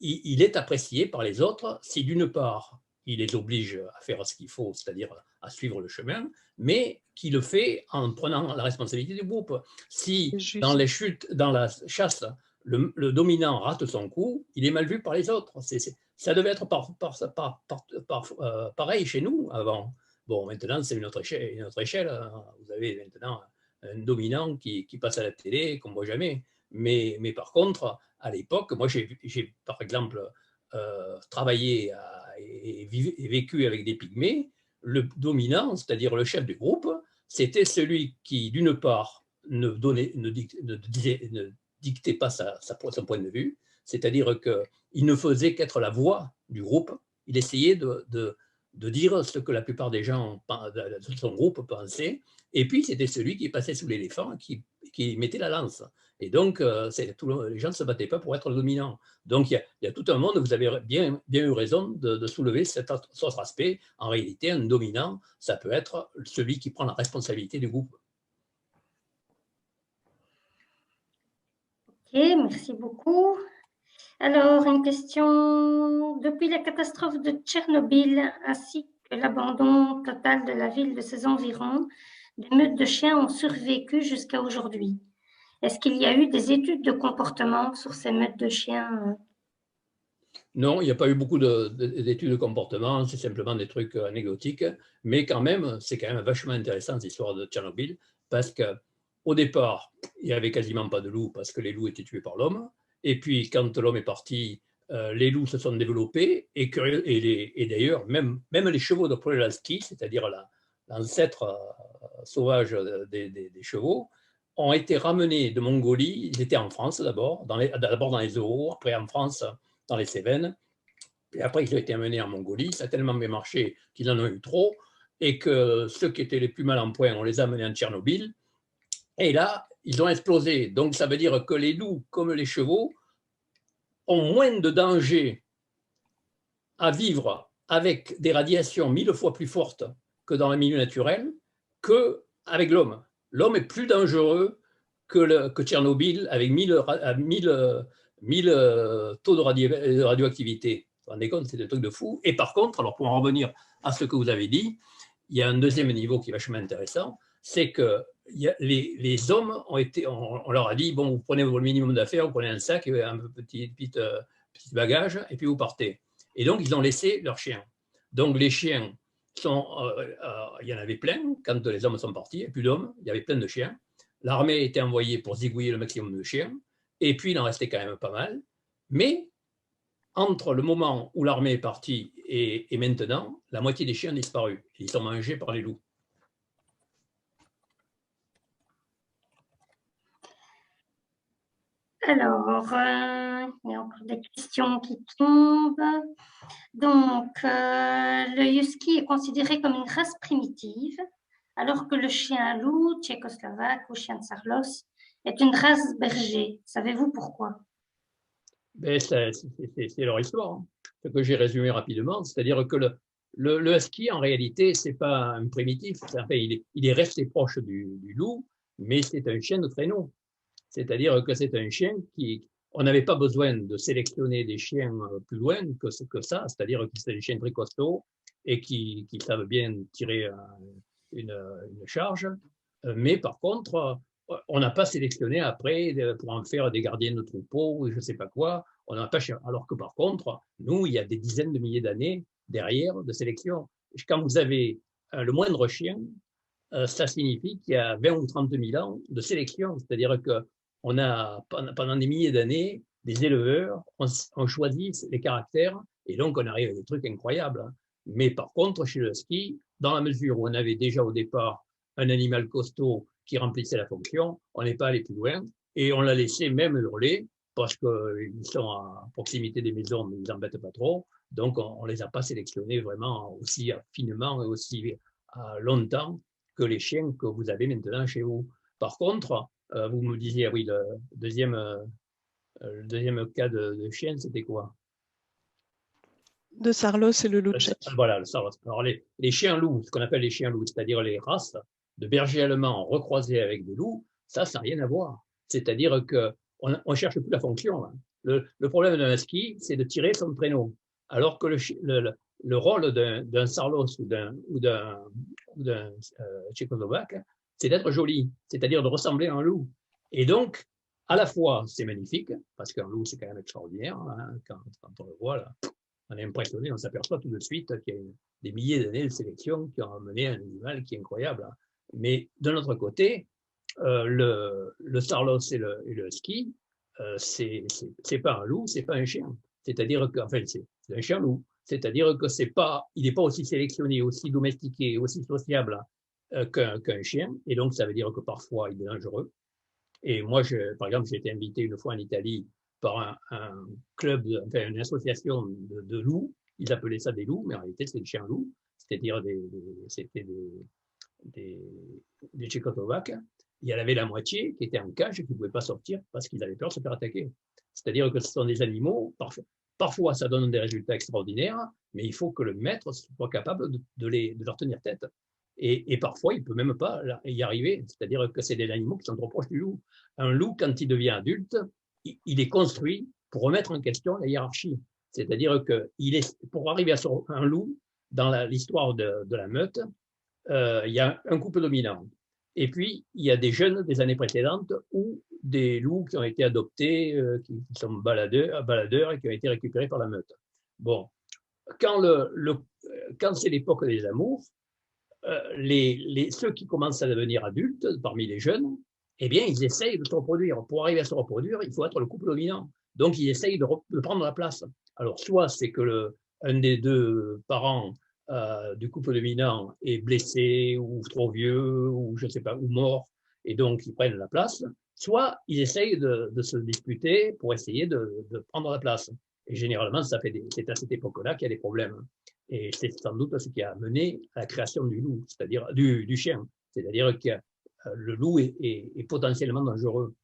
il est apprécié par les autres si, d'une part, il les oblige à faire ce qu'il faut, c'est-à-dire à suivre le chemin, mais qui le fait en prenant la responsabilité du groupe. Si dans la chasse, le dominant rate son coup, il est mal vu par les autres. Ça devait être pareil chez nous avant. Bon, maintenant, c'est une autre échelle. Vous avez maintenant un dominant qui passe à la télé qu'on ne voit jamais. Mais par contre, à l'époque, moi, j'ai par exemple travaillé et vécu avec des pygmées. Le dominant, c'est-à-dire le chef du groupe, c'était celui qui, d'une part, ne dictait pas son point de vue, c'est-à-dire qu'il ne faisait qu'être la voix du groupe. Il essayait de dire ce que la plupart des gens de son groupe pensaient, et puis c'était celui qui passait sous l'éléphant qui mettait la lance. Et donc, les gens ne se battaient pas pour être le dominant. Donc, il y a tout un monde, vous avez bien eu raison de soulever cet autre aspect. En réalité, un dominant, ça peut être celui qui prend la responsabilité du groupe. Ok, merci beaucoup. Alors, une question. Depuis la catastrophe de Tchernobyl, ainsi que l'abandon total de la ville de ses environs, des meutes de chiens ont survécu jusqu'à aujourd'hui. Est-ce qu'il y a eu des études de comportement sur ces meutes de chiens? Non, il n'y a pas eu beaucoup d'études de comportement, c'est simplement des trucs anecdotiques, mais quand même, c'est quand même vachement intéressant cette histoire de Tchernobyl, parce qu'au départ, il n'y avait quasiment pas de loups, parce que les loups étaient tués par l'homme, et puis quand l'homme est parti, les loups se sont développés, et d'ailleurs, même les chevaux de Prolaski, c'est-à-dire l'ancêtre sauvage des chevaux, ont été ramenés de Mongolie. Ils étaient en France d'abord dans les zoos, après en France, dans les Cévennes. Et après, ils ont été amenés en Mongolie. Ça a tellement bien marché qu'ils en ont eu trop. Et que ceux qui étaient les plus mal en point, on les a amenés en Tchernobyl. Et là, ils ont explosé. Donc, ça veut dire que les loups, comme les chevaux, ont moins de danger à vivre avec des radiations 1000 fois plus fortes que dans le milieu naturel qu'avec l'homme. L'homme est plus dangereux que Tchernobyl avec 1000 taux de radioactivité. Vous vous rendez compte, c'est des trucs de fou. Et par contre, alors pour en revenir à ce que vous avez dit, il y a un deuxième niveau qui est vachement intéressant, c'est que les hommes on leur a dit, bon, vous prenez le minimum d'affaires, vous prenez un sac, un petit bagage, et puis vous partez. Et donc, ils ont laissé leurs chiens. Donc, les chiens, il y en avait plein quand les hommes sont partis, il n'y avait plus d'hommes, il y avait plein de chiens. L'armée était envoyée pour zigouiller le maximum de chiens, et puis il en restait quand même pas mal. Mais entre le moment où l'armée est partie et maintenant, la moitié des chiens ont disparu. Ils sont mangés par les loups. Alors, il y a encore des questions qui tombent. Donc, le husky est considéré comme une race primitive, alors que le chien loup, tchécoslovaque ou chien de Sarlos, est une race berger. Savez-vous pourquoi? C'est leur histoire, hein. Ce que j'ai résumé rapidement, c'est-à-dire que le husky, en réalité, ce n'est pas un primitif. Enfin, il est resté proche du loup, mais c'est un chien de traîneau. C'est-à-dire que c'est un chien on n'avait pas besoin de sélectionner des chiens plus loin que ça, c'est-à-dire que c'est des chiens très costauds et qui savent bien tirer une charge. Mais par contre, on n'a pas sélectionné après pour en faire des gardiens de troupeau ou je ne sais pas quoi. On n'a pas, alors que par contre, nous, il y a des dizaines de milliers d'années derrière de sélection. Quand vous avez le moindre chien, ça signifie qu'il y a 20 ou 30 000 ans de sélection. C'est-à-dire qu'on a, pendant des milliers d'années, des éleveurs ont choisi les caractères et donc on arrive à des trucs incroyables. Mais par contre, chez le ski, dans la mesure où on avait déjà au départ un animal costaud qui remplissait la fonction, on n'est pas allé plus loin et on l'a laissé même hurler parce qu'ils sont à proximité des maisons, mais ils n'embêtent pas trop. Donc, on ne les a pas sélectionnés vraiment aussi finement et aussi longtemps que les chiens que vous avez maintenant chez vous. Par contre, vous me disiez, oui, le deuxième cas de chien, c'était quoi? De Sarlos et le loup tchèque. Voilà, le Sarlos. Alors, les chiens loups, ce qu'on appelle les chiens loups, c'est-à-dire les races de bergers allemands recroisés avec des loups, ça n'a rien à voir. C'est-à-dire qu'on ne cherche plus la fonction. Hein. Le problème d'un husky, c'est de tirer son traîneau. Alors que le rôle d'un Sarlos ou d'un tchécoslovaque, c'est d'être joli, c'est-à-dire de ressembler à un loup. Et donc, à la fois, c'est magnifique, parce qu'un loup, c'est quand même extraordinaire. Hein, quand on le voit, là, on est impressionné, on s'aperçoit tout de suite qu'il y a des milliers d'années de sélection qui ont amené un animal qui est incroyable. Hein. Mais d'un autre côté, le Sarlos et le husky, c'est pas un loup, c'est pas un chien. C'est-à-dire que, enfin, c'est un chien loup. C'est-à-dire que il n'est pas aussi sélectionné, aussi domestiqué, aussi sociable qu'un chien. Et donc, ça veut dire que parfois, il est dangereux. Et moi, par exemple, j'ai été invité une fois en Italie par un club, enfin une association de loups. Ils appelaient ça des loups, mais en réalité, c'est des chiens loups, c'est-à-dire c'était des Tchécoslovaques. Il y en avait la moitié qui étaient en cage et qui ne pouvaient pas sortir parce qu'ils avaient peur de se faire attaquer. C'est-à-dire que ce sont des animaux, parfois ça donne des résultats extraordinaires, mais il faut que le maître soit capable de leur tenir tête. Et parfois, il ne peut même pas y arriver. C'est-à-dire que c'est des animaux qui sont trop proches du loup. Un loup, quand il devient adulte, il est construit pour remettre en question la hiérarchie. C'est-à-dire que pour arriver à un loup, dans l'histoire de la meute, il y a un couple dominant. Et puis, il y a des jeunes des années précédentes ou des loups qui ont été adoptés, qui sont baladeurs et qui ont été récupérés par la meute. Bon, quand c'est l'époque des amours, ceux qui commencent à devenir adultes, parmi les jeunes, eh bien, ils essayent de se reproduire. Pour arriver à se reproduire, il faut être le couple dominant. Donc, ils essayent de prendre la place. Alors, soit c'est que un des deux parents du couple dominant est blessé ou trop vieux ou je ne sais pas, ou mort, et donc ils prennent la place, soit ils essayent de se disputer pour essayer de prendre la place. Et généralement, c'est à cette époque-là qu'il y a des problèmes. Et c'est sans doute ce qui a mené à la création du loup, c'est-à-dire du chien. C'est-à-dire que le loup est potentiellement dangereux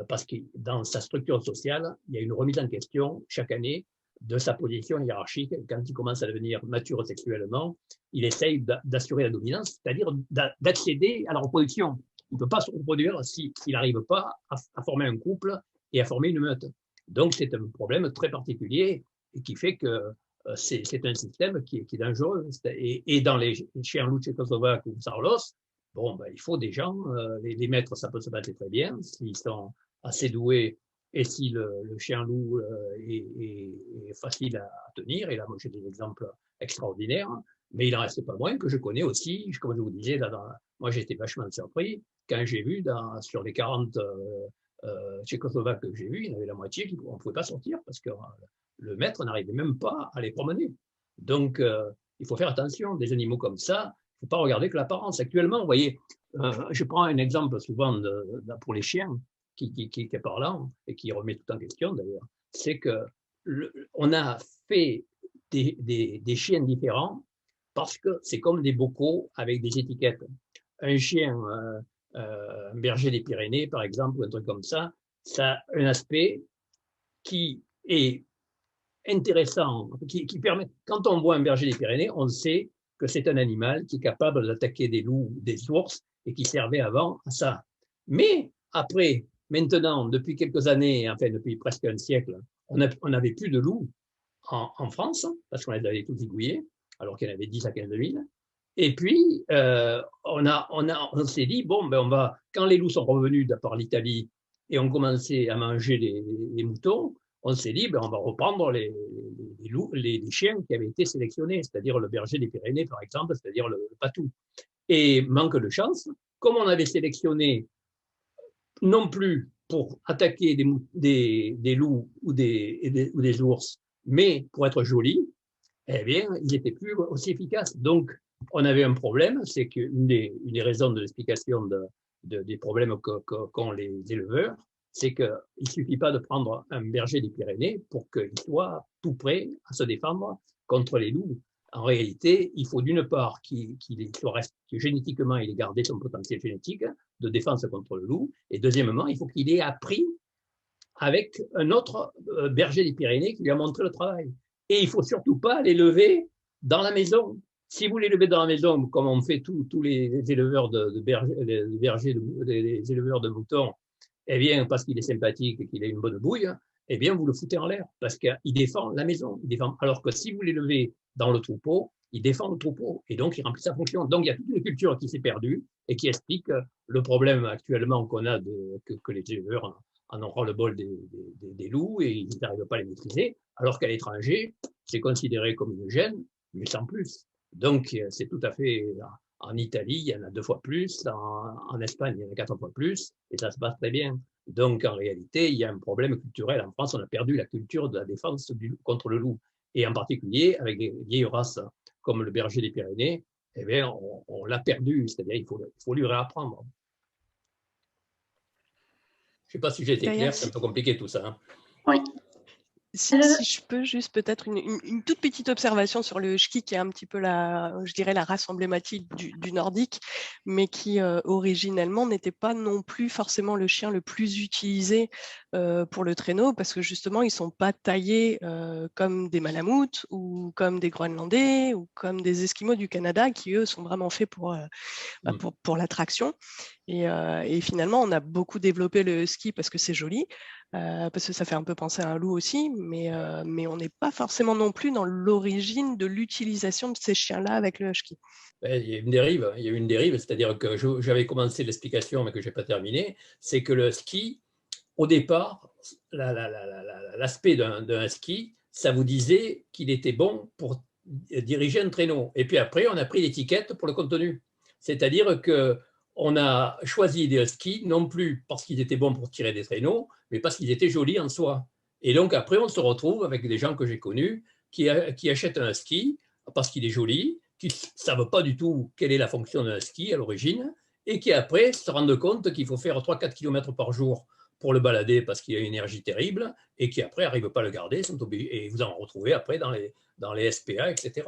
parce que dans sa structure sociale, il y a une remise en question chaque année de sa position hiérarchique. Quand il commence à devenir mature sexuellement, il essaye d'assurer la dominance, c'est-à-dire d'accéder à la reproduction. Il ne peut pas se reproduire s'il n'arrive pas à former un couple et à former une meute. Donc, c'est un problème très particulier et qui fait que c'est un système qui est dangereux. Et dans les chiens loups tchécoslovaques ou Sarlos, bon, ben, il faut des gens, les maîtres, ça peut se battre très bien, s'ils sont assez doués et si le chien loup est facile à tenir. Et là, moi, j'ai des exemples extraordinaires, mais il n'en reste pas moins que je connais aussi, comme je vous disais, moi, j'ai été vachement surpris quand j'ai vu sur les 40 Tchécoslovaques que j'ai vus, il y en avait la moitié qui ne pouvaient pas sortir parce que le maître n'arrivait même pas à les promener. Donc, il faut faire attention. Des animaux comme ça, il ne faut pas regarder que l'apparence. Actuellement, vous voyez, je prends un exemple souvent pour les chiens qui est parlant et qui remet tout en question d'ailleurs, c'est qu'on a fait des chiens différents parce que c'est comme des bocaux avec des étiquettes. Un chien, un berger des Pyrénées, par exemple, ou un truc comme ça a un aspect qui est intéressant, qui permet, quand on voit un berger des Pyrénées, on sait que c'est un animal qui est capable d'attaquer des loups, des ours, et qui servait avant à ça. Mais après, maintenant, depuis quelques années, enfin depuis presque un siècle, on n'avait plus de loups en France, parce qu'on les avait tous zigouillés, alors qu'il y en avait 10 à 15 000. Et puis, on s'est dit, bon, ben quand les loups sont revenus par l'Italie et ont commencé à manger les moutons, on s'est dit, ben, on va reprendre les chiens qui avaient été sélectionnés, c'est-à-dire le berger des Pyrénées, par exemple, c'est-à-dire le patou. Et manque de chance, comme on avait sélectionné non plus pour attaquer des loups ou des ours, mais pour être jolis, eh bien, ils n'étaient plus aussi efficaces. Donc, on avait un problème, c'est qu'une des raisons de l'explication des problèmes qu'ont les éleveurs, c'est qu'il ne suffit pas de prendre un berger des Pyrénées pour qu'il soit tout prêt à se défendre contre les loups. En réalité, il faut d'une part que génétiquement, il ait gardé son potentiel génétique de défense contre le loup, et deuxièmement, il faut qu'il ait appris avec un autre berger des Pyrénées qui lui a montré le travail. Et il ne faut surtout pas l'élever dans la maison. Si vous l'élevez dans la maison, comme on fait tous les éleveurs les éleveurs de moutons, eh bien, parce qu'il est sympathique et qu'il a une bonne bouille, eh bien, vous le foutez en l'air, parce qu'il défend la maison. Alors que si vous l'élevez dans le troupeau, il défend le troupeau, et donc il remplit sa fonction. Donc, il y a toute une culture qui s'est perdue et qui explique le problème actuellement qu'on a que les éleveurs en ont ras le bol des loups et ils n'arrivent pas à les maîtriser, alors qu'à l'étranger, c'est considéré comme une gêne, mais sans plus. Donc, c'est tout à fait... En Italie, il y en a 2 fois plus, en Espagne, il y en a 4 fois plus, et ça se passe très bien. Donc, en réalité, il y a un problème culturel. En France, on a perdu la culture de la défense contre le loup. Et en particulier, avec des vieilles races comme le berger des Pyrénées, eh bien, on l'a perdu, c'est-à-dire il faut lui réapprendre. Je ne sais pas si j'ai été Gaïa, clair, c'est un peu compliqué tout ça. Hein. Oui. Si je peux juste peut-être une toute petite observation sur le ski qui est un petit peu je dirais la race emblématique du nordique, mais qui originellement n'était pas non plus forcément le chien le plus utilisé pour le traîneau, parce que justement ils sont pas taillés comme des Malamutes ou comme des Groenlandais ou comme des Esquimaux du Canada qui eux sont vraiment faits pour la traction. Et finalement, on a beaucoup développé le ski parce que c'est joli, parce que ça fait un peu penser à un loup aussi, mais on n'est pas forcément non plus dans l'origine de l'utilisation de ces chiens-là avec le ski. Il y a une dérive, c'est-à-dire que j'avais commencé l'explication, mais que je n'ai pas terminé, c'est que le ski, au départ, l'aspect d'un ski, ça vous disait qu'il était bon pour diriger un traîneau. Et puis après, on a pris l'étiquette pour le contenu. C'est-à-dire qu'on a choisi des skis, non plus parce qu'ils étaient bons pour tirer des traîneaux, mais parce qu'ils étaient jolis en soi. Et donc après, on se retrouve avec des gens que j'ai connus qui achètent un ski parce qu'il est joli, qui ne savent pas du tout quelle est la fonction d'un ski à l'origine, et qui après se rendent compte qu'il faut faire 3-4 km par jour pour le balader parce qu'il a une énergie terrible, et qui après n'arrivent pas à le garder, et vous en retrouvez après dans les SPA, etc.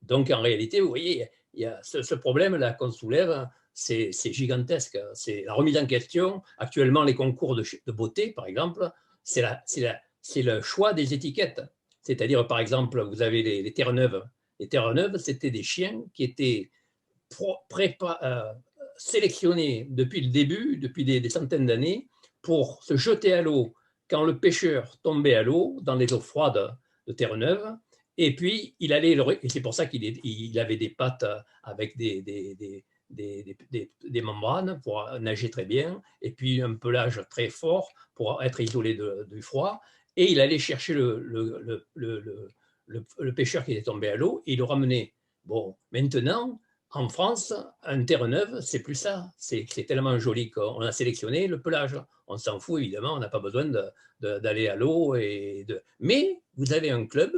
Donc en réalité, vous voyez, il y a ce problème-là qu'on soulève, c'est gigantesque. C'est la remise en question. Actuellement, les concours de beauté, par exemple, c'est le choix des étiquettes. C'est-à-dire, par exemple, vous avez les Terre-Neuve. Les Terre-Neuve, c'était des chiens qui étaient sélectionnés depuis le début, depuis des centaines d'années, pour se jeter à l'eau quand le pêcheur tombait à l'eau, dans les eaux froides de Terre-Neuve. Et puis, et c'est pour ça qu'il avait des pattes avec des membranes pour nager très bien, et puis un pelage très fort pour être isolé du froid. Et il allait chercher le pêcheur qui était tombé à l'eau et il le ramenait. Bon, maintenant, en France, un Terre-Neuve, c'est plus ça. C'est tellement joli qu'on a sélectionné le pelage. On s'en fout, évidemment, on n'a pas besoin d'aller à l'eau. Mais vous avez un club,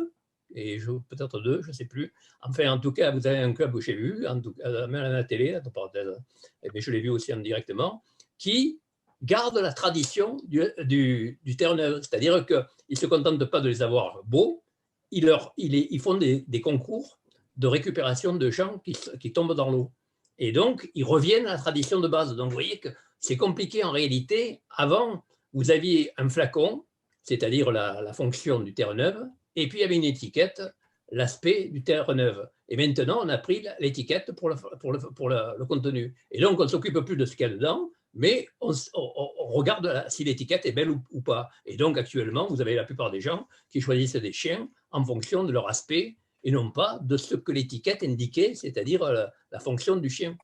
et peut-être deux, je ne sais plus. Enfin, en tout cas, vous avez un club que j'ai vu, même à la télé, entre parenthèses, et je l'ai vu aussi indirectement, qui garde la tradition du Terre-Neuve. C'est-à-dire qu'ils ne se contentent pas de les avoir beaux, ils font des concours de récupération de gens qui tombent dans l'eau. Et donc, ils reviennent à la tradition de base. Donc, vous voyez que c'est compliqué en réalité. Avant, vous aviez un flacon, c'est-à-dire la fonction du Terre-Neuve, et puis il y avait une étiquette, l'aspect du Terre-Neuve. Et maintenant, on a pris l'étiquette pour le contenu. Et donc, on ne s'occupe plus de ce qu'il y a dedans, mais on regarde si l'étiquette est belle ou pas. Et donc, actuellement, vous avez la plupart des gens qui choisissent des chiens en fonction de leur aspect et non pas de ce que l'étiquette indiquait, c'est-à-dire la fonction du chien.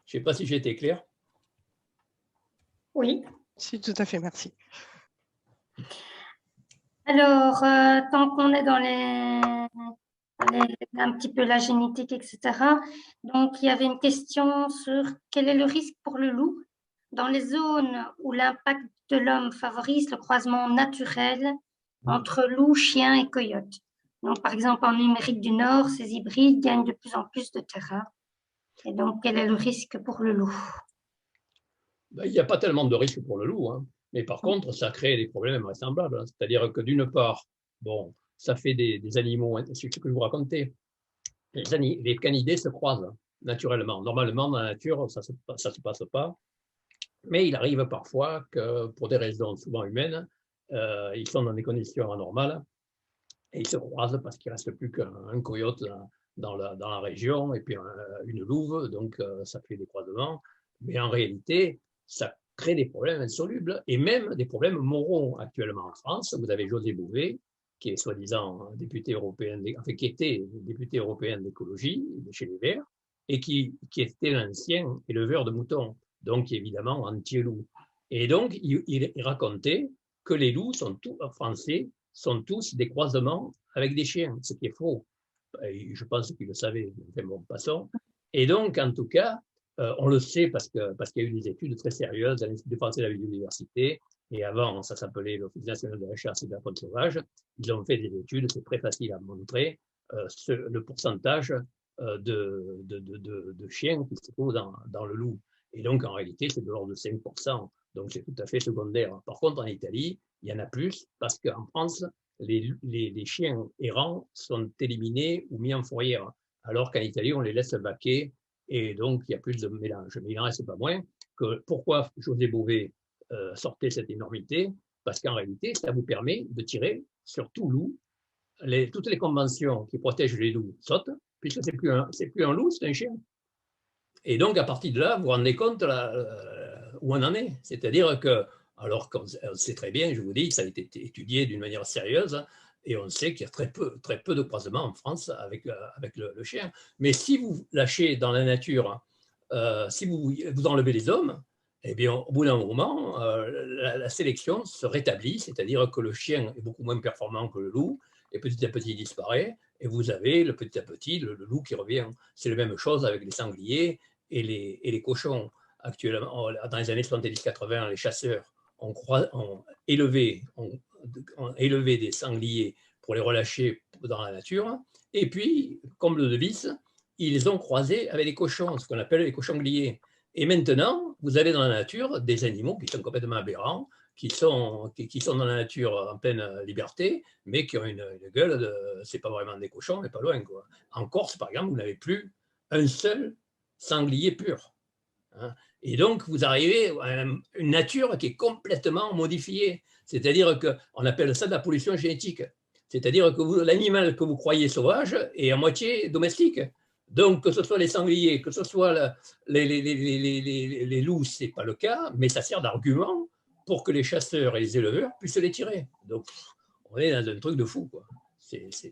Je ne sais pas si j'ai été clair. Oui. Si, tout à fait, merci. Alors, tant qu'on est dans un petit peu la génétique, etc., donc il y avait une question sur quel est le risque pour le loup dans les zones où l'impact de l'homme favorise le croisement naturel entre loup, chien et coyote. Donc, par exemple, en Amérique du Nord, ces hybrides gagnent de plus en plus de terrain. Et donc, quel est le risque pour le loup? Il n'y a pas tellement de risque pour le loup, hein. Mais par contre, ça crée des problèmes vraisemblables. C'est-à-dire que d'une part, bon, ça fait des animaux, c'est ce que je vous racontais, les canidés se croisent naturellement. Normalement, dans la nature, ça ne se passe pas. Mais il arrive parfois que, pour des raisons souvent humaines, ils sont dans des conditions anormales et ils se croisent parce qu'il ne reste plus qu'un coyote dans la région et puis une louve, donc ça fait des croisements. Mais en réalité, ça crée des problèmes insolubles et même des problèmes moraux actuellement en France. Vous avez José Bové, qui est soi-disant député européen, enfin, qui était député européen d'écologie chez les Verts et qui était l'ancien éleveur de moutons, donc évidemment anti-loup. Et donc, il racontait que les loups français sont tous des croisements avec des chiens, ce qui est faux. Je pense qu'il le savait, enfin bon, passons. Et donc, en tout cas, on le sait parce qu'il y a eu des études très sérieuses à l'Institut français de la biodiversité, et avant, ça s'appelait l'Office national de la recherche et de la faune sauvage. Ils ont fait des études, c'est très facile à montrer, le pourcentage de chiens qui se trouvent dans le loup. Et donc, en réalité, c'est de l'ordre de 5% Donc, c'est tout à fait secondaire. Par contre, en Italie, il y en a plus parce qu'en France, les chiens errants sont éliminés ou mis en fourrière, alors qu'en Italie, on les laisse vaquer et donc il y a plus de mélange. Mais il n'en reste pas moins que pourquoi José Bové sortait cette énormité, parce qu'en réalité, ça vous permet de tirer sur tout loup. Toutes les conventions qui protègent les loups sautent, puisque c'est plus un loup, c'est un chien. Et donc, à partir de là, vous vous rendez compte où on en est. C'est-à-dire que, alors qu'on sait très bien, je vous dis, ça a été étudié d'une manière sérieuse, et on sait qu'il y a très peu de croisements en France avec le chien. Mais si vous lâchez dans la nature, si vous enlevez les hommes, eh bien, au bout d'un moment, la sélection se rétablit, c'est-à-dire que le chien est beaucoup moins performant que le loup, et petit à petit il disparaît, et vous avez petit à petit le loup qui revient. C'est la même chose avec les sangliers et les cochons. Actuellement, dans les années 70-80, les chasseurs ont élevé des sangliers pour les relâcher dans la nature, et puis, comme le devis, ils les ont croisés avec les cochons, ce qu'on appelle les cochongliers. Et maintenant, vous avez dans la nature des animaux qui sont complètement aberrants, qui sont dans la nature en pleine liberté, mais qui ont une gueule de... C'est pas vraiment des cochons, mais pas loin, quoi. En Corse, par exemple, vous n'avez plus un seul sanglier pur. Hein. Et donc, vous arrivez à une nature qui est complètement modifiée. C'est-à-dire qu'on appelle ça de la pollution génétique. C'est-à-dire que l'animal que vous croyez sauvage est à moitié domestique. Donc, que ce soit les sangliers, que ce soit les loups, ce n'est pas le cas, mais ça sert d'argument pour que les chasseurs et les éleveurs puissent les tirer. Donc, on est dans un truc de fou, quoi. C'est